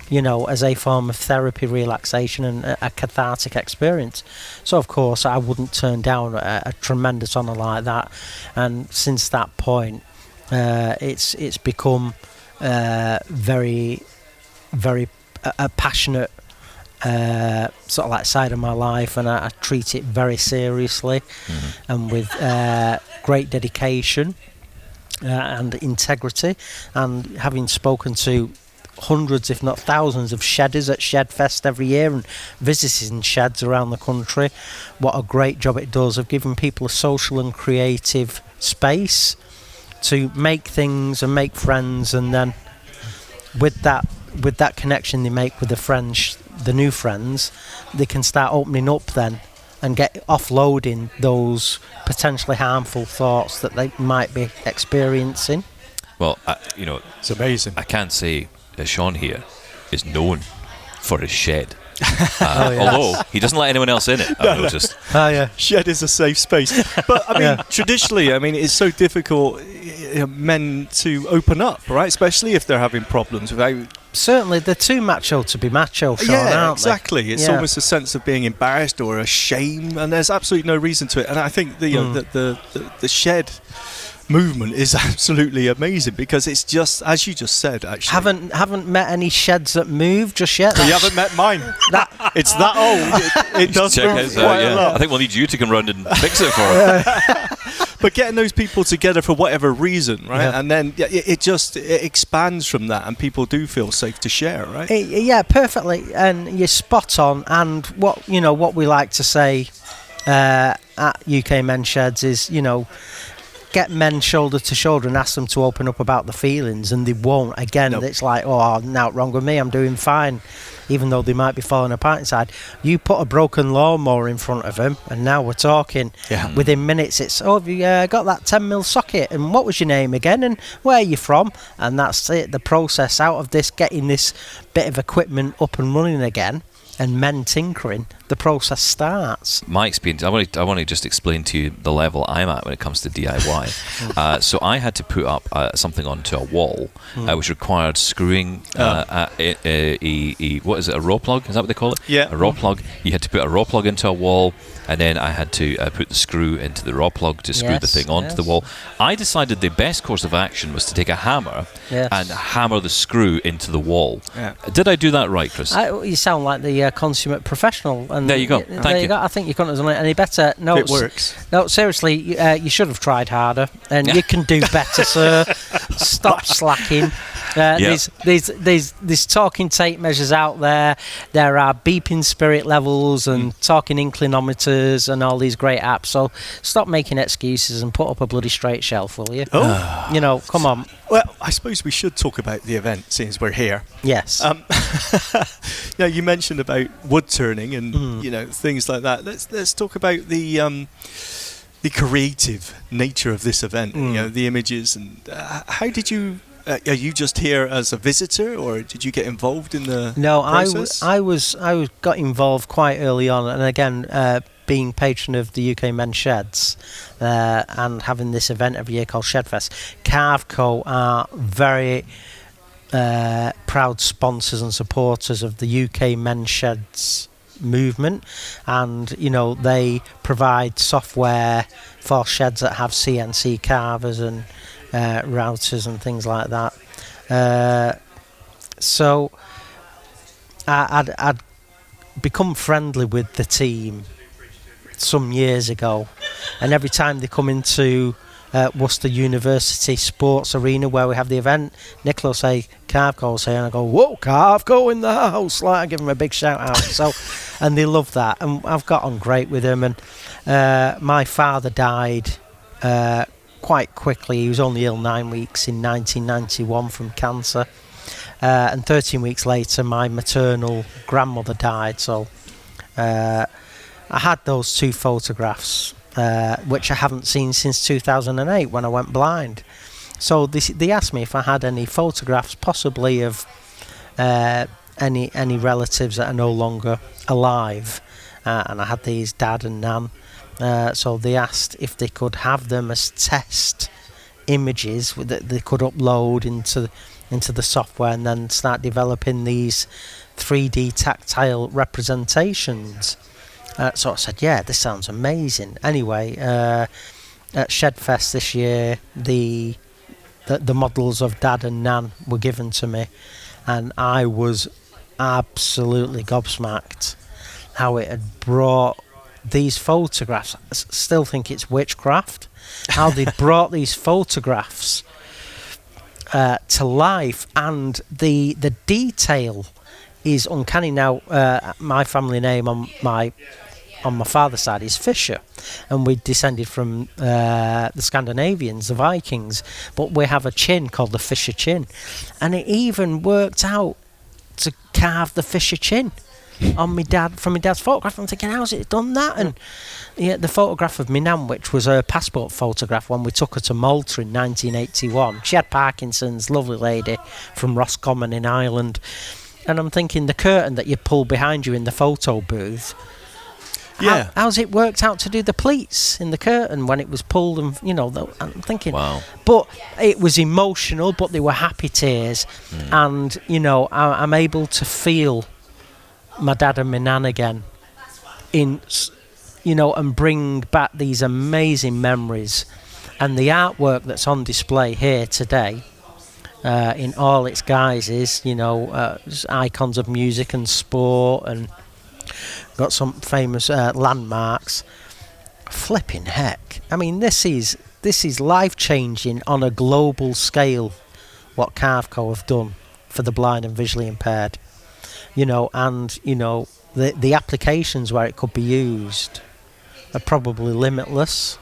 you know, as a form of therapy, relaxation, and a cathartic experience. So of course I wouldn't turn down a tremendous honour like that. And since that point, it's become very, very a passionate sort of like side of my life, and I treat it very seriously and with great dedication and integrity. And having spoken to hundreds if not thousands of shedders at Shedfest every year and visiting sheds around the country, what a great job it does of giving people a social and creative space to make things and make friends. And then with that connection they make with the friends, the new friends, they can start opening up then and get offloading those potentially harmful thoughts that they might be experiencing. Well, you know, it's amazing. I can't say Shaun here is known for his shed. Although he doesn't let anyone else in it, I've noticed. Shed is a safe space. But I mean, traditionally, I mean, it's so difficult men to open up, right? Especially if they're having problems without certainly they're too macho to be macho, Sean, yeah, aren't exactly. they? It's almost a sense of being embarrassed or a shame, and there's absolutely no reason to it. And I think the shed movement is absolutely amazing, because it's just, as you just said, actually. Haven't met any sheds that move just yet. You haven't met mine. It's that old. It does Check move it out, quite a yeah. lot. I think we'll need you to come round and fix it for us. But getting those people together for whatever reason, right? Yeah. And then it expands from that, and people do feel safe to share, right? Yeah, perfectly, and you're spot on. And what we like to say at UK Men's Sheds is, get men shoulder to shoulder and ask them to open up about the feelings, and they won't. Again, Nope. It's like, oh, now wrong with me, I'm doing fine, even though they might be falling apart inside. You put a broken lawnmower in front of them, and now we're talking. Yeah. Within minutes, it's, oh, have you got that 10mm socket, and what was your name again, and where are you from? And that's it, the process out of this, getting this bit of equipment up and running again, and men tinkering, the process starts. My experience, I want to just explain to you the level I'm at when it comes to DIY. So I had to put up something onto a wall, which required screwing what is it, a raw plug? Is that what they call it? Yeah. A raw plug. You had to put a raw plug into a wall, and then I had to put the screw into the raw plug to screw the thing onto the wall. I decided the best course of action was to take a hammer and hammer the screw into the wall. Yeah. Did I do that right, Chris? You sound like the consummate professional. And there you go. Thank you. I think you couldn't have done it any better. No, It works. No, seriously, you should have tried harder, and you can do better, sir. Stop slacking. There's talking tape measures out there. There are beeping spirit levels and talking inclinometers and all these great apps. So stop making excuses and put up a bloody straight shelf, will you? Oh. Come on. Well, I suppose we should talk about the event, since we're here. Yes. You mentioned about wood turning and things like that. Let's talk about the creative nature of this event. The images, and how did you? Are you just here as a visitor, or did you get involved in the process? I got involved quite early on, and again, being patron of the UK Men's Sheds and having this event every year called Shedfest. Carveco are very proud sponsors and supporters of the UK Men's Sheds movement, and they provide software for sheds that have CNC carvers and routers and things like that. So I'd become friendly with the team some years ago, and every time they come into Worcester University Sports Arena where we have the event, Nicola will say Carveco will say, and I go, whoa, Carveco in the house, like I give them a big shout out. So, and they love that, and I've got on great with them. And my father died quite quickly. He was only ill 9 weeks in 1991 from cancer, and 13 weeks later my maternal grandmother died. So I had those two photographs, which I haven't seen since 2008 when I went blind. So they asked me if I had any photographs, possibly of any relatives that are no longer alive, and I had these, Dad and Nan. So they asked if they could have them as test images that they could upload into the software, and then start developing these 3D tactile representations. So I said, yeah, this sounds amazing. Anyway, at Shedfest this year, the models of Dad and Nan were given to me, and I was absolutely gobsmacked how it had brought these photographs. I still think it's witchcraft, how they brought these photographs to life, and the detail is uncanny. Now, my family name on my father's side is Fisher, and we descended from the Scandinavians, the Vikings, but we have a chin called the Fisher chin, and it even worked out to carve the Fisher chin on my dad's photograph. I'm thinking, how's it done that? And the photograph of my nan, which was her passport photograph when we took her to Malta in 1981. She had Parkinson's, lovely lady from Roscommon in Ireland. And I'm thinking, the curtain that you pull behind you in the photo booth, Yeah. how's it worked out to do the pleats in the curtain when it was pulled, and I'm thinking, Wow. but it was emotional, but they were happy tears, and I'm able to feel my dad and my nan again, and bring back these amazing memories, and the artwork that's on display here today. In all its guises, icons of music and sport, and got some famous landmarks. Flipping heck! I mean, this is life-changing on a global scale. What Carveco have done for the blind and visually impaired, the applications where it could be used are probably limitless.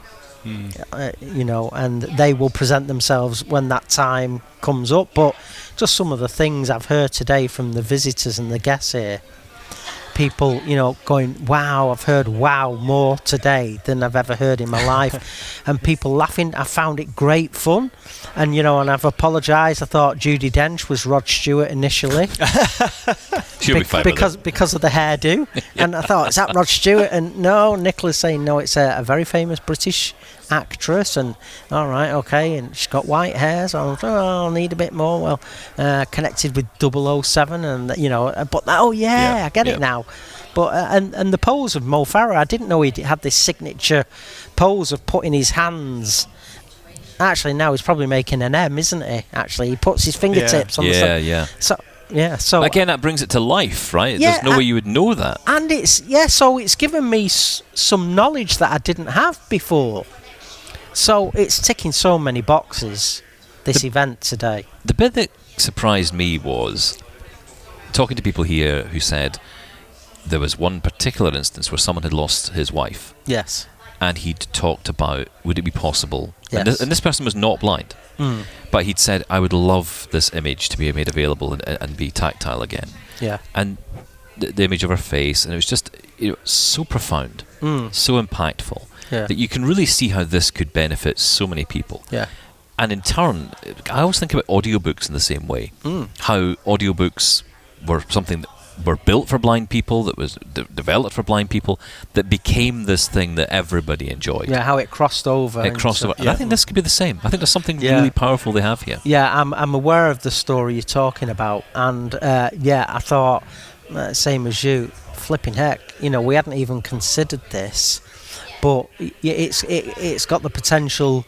And they will present themselves when that time comes up. But just some of the things I've heard today from the visitors and the guests here, people, going, wow, I've heard wow more today than I've ever heard in my life. And people laughing. I found it great fun. And, and I've apologised. I thought Judi Dench was Rod Stewart initially. She'll be fine because of the hairdo. And I thought, is that Rod Stewart? And no, Nicola's saying, no, it's a very famous British actress. And all right, okay, and she's got white hair, so I'll need a bit more. Well, connected with 007, and but I get it now. But and the pose of Mo Farah, I didn't know he had this signature pose of putting his hands. Actually, now he's probably making an M, isn't he? Actually, he puts his fingertips on the side. So again, that brings it to life, right? There's no way you would know that. And so it's given me some knowledge that I didn't have before. So it's ticking so many boxes, this event today. The bit that surprised me was talking to people here who said there was one particular instance where someone had lost his wife. Yes. And he'd talked about, would it be possible? Yes. And this person was not blind. But he'd said, I would love this image to be made available and be tactile again. Yeah. And the image of her face, and it was just so profound, so impactful, that you can really see how this could benefit so many people. Yeah. And in turn, I always think about audiobooks in the same way. How audiobooks were something that were built for blind people, that was developed for blind people, that became this thing that everybody enjoyed. Yeah, how it crossed over. It crossed over. And I think this could be the same. I think there's something really powerful they have here. Yeah, I'm aware of the story you're talking about, and I thought, same as you, flipping heck, we hadn't even considered this, but it's got the potential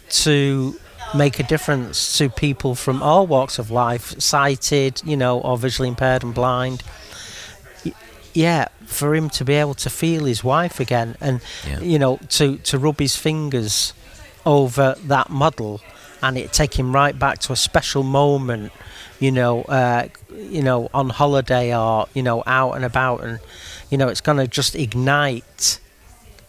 to make a difference to people from all walks of life, sighted, or visually impaired and blind. For him to be able to feel his wife again, and to rub his fingers over that model, and it take him right back to a special moment, on holiday or out and about, and it's going to just ignite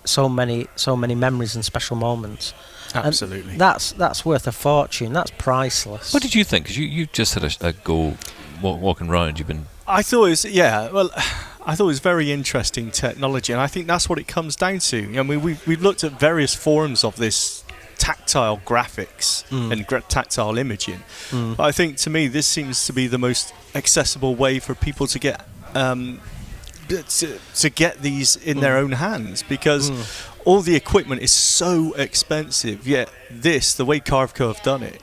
so many memories and special moments. Absolutely. And that's worth a fortune. That's priceless. What did you think? Because you just had a go walking around. You've been. I thought it was very interesting technology, and I think that's what it comes down to. I mean, we've looked at various forms of this tactile graphics and tactile imaging. But I think, to me, this seems to be the most accessible way for people to get to get these in their own hands, because all the equipment is so expensive, yet the way Carveco have done it,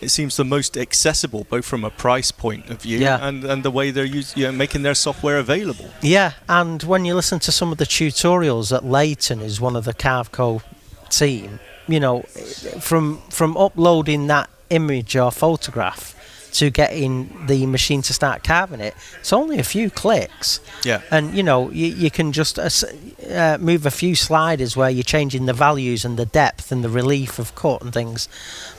it seems the most accessible, both from a price point of view and the way they're making their software available. Yeah, and when you listen to some of the tutorials that Leighton is one of the Carveco team, from uploading that image or photograph to getting the machine to start carving it, it's only a few clicks. Yeah. And you can just move a few sliders where you're changing the values and the depth and the relief of cut and things.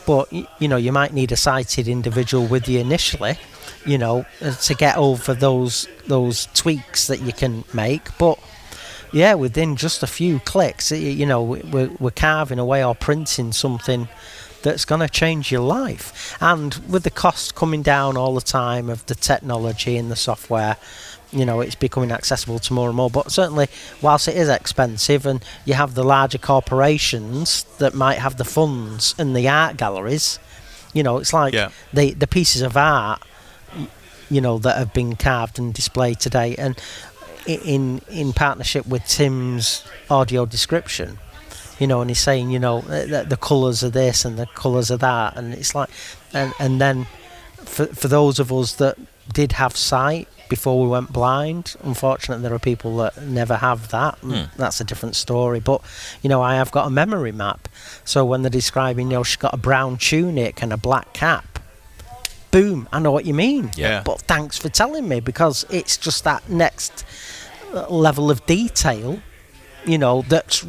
But you might need a sighted individual with you initially, to get over those tweaks that you can make. But within just a few clicks, we're carving away or printing something that's going to change your life. And with the cost coming down all the time of the technology and the software, it's becoming accessible to more and more. But certainly, whilst it is expensive, and you have the larger corporations that might have the funds and the art galleries, it's like the pieces of art, that have been carved and displayed today. And in partnership with Tim's audio description, and he's saying, the colours are this and the colours are that, and it's like, and then for those of us that did have sight before we went blind, unfortunately there are people that never have that, and that's a different story. But I have got a memory map, so when they're describing, she's got a brown tunic and a black cap, boom, I know what you mean. Yeah. But thanks for telling me, because it's just that next level of detail, that's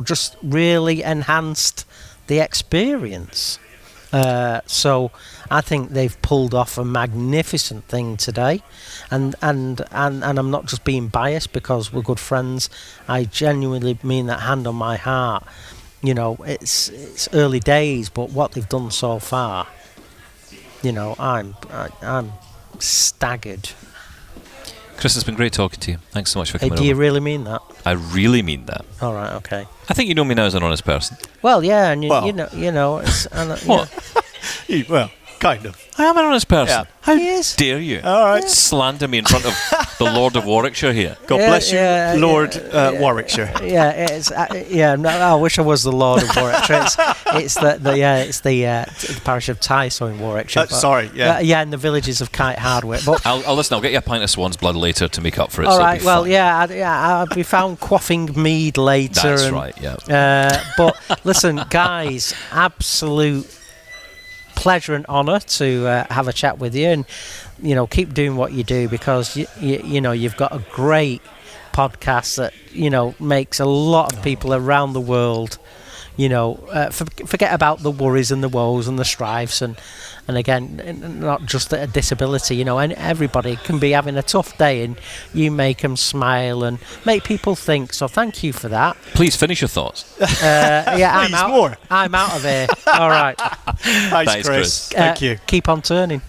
just really enhanced the experience. So I think they've pulled off a magnificent thing today, and I'm not just being biased because we're good friends. I genuinely mean that, hand on my heart. It's early days, but what they've done so far, I'm staggered. Chris, it's been great talking to you. Thanks so much for coming Do you over. really mean that? I really mean that. All right, okay. I think you know me now as an honest person. Well, yeah, and Well. it's What? Well, kind of. I am an honest person. Yeah. How He is. dare you All right. slander me in front of the Lord of Warwickshire here? God Yeah, bless you, yeah, Lord yeah. Warwickshire. Yeah, it's no, I wish I was the Lord of Warwickshire. It's the parish of Tysoe in Warwickshire. Sorry, yeah. in the villages of Kite Hardwick. But I'll listen. I'll get you a pint of swan's blood later to make up for it. all so it'll right, be well, fine. I'll be found quaffing mead later. That's and, right. Yeah. But listen, guys, absolute pleasure and honour to have a chat with you, and keep doing what you do, because you've got a great podcast that makes a lot of people around the world forget about the worries and the woes and the strifes, and again, not just a disability, and everybody can be having a tough day, and you make them smile and make people think. So thank you for that. Please finish your thoughts. I'm Please, out. more. I'm out of here. All right. Thanks, Chris. Thank you. Keep on turning.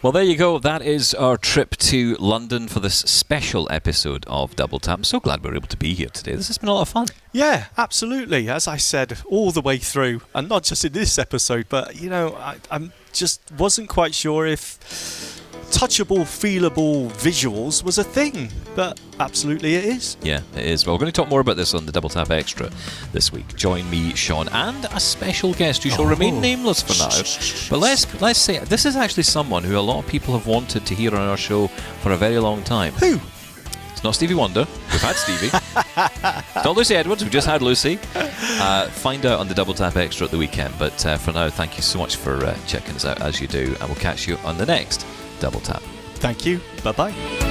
Well, there you go. That is our trip to London for this special episode of Double Tap. I'm so glad we're able to be here today. This has been a lot of fun. Yeah, absolutely. As I said, all the way through, and not just in this episode, but I'm just wasn't quite sure if touchable, feelable visuals was a thing, but absolutely it is. Yeah, it is. Well, we're going to talk more about this on the Double Tap Extra this week. Join me, Shaun, and a special guest who shall remain nameless for now. But let's say this is actually someone who a lot of people have wanted to hear on our show for a very long time. Who? It's not Stevie Wonder. We've had Stevie. It's not Lucy Edwards. We've just had Lucy. Find out on the Double Tap Extra at the weekend. But for now, thank you so much for checking us out as you do, and we'll catch you on the next Double Tap. Thank you. Bye-bye.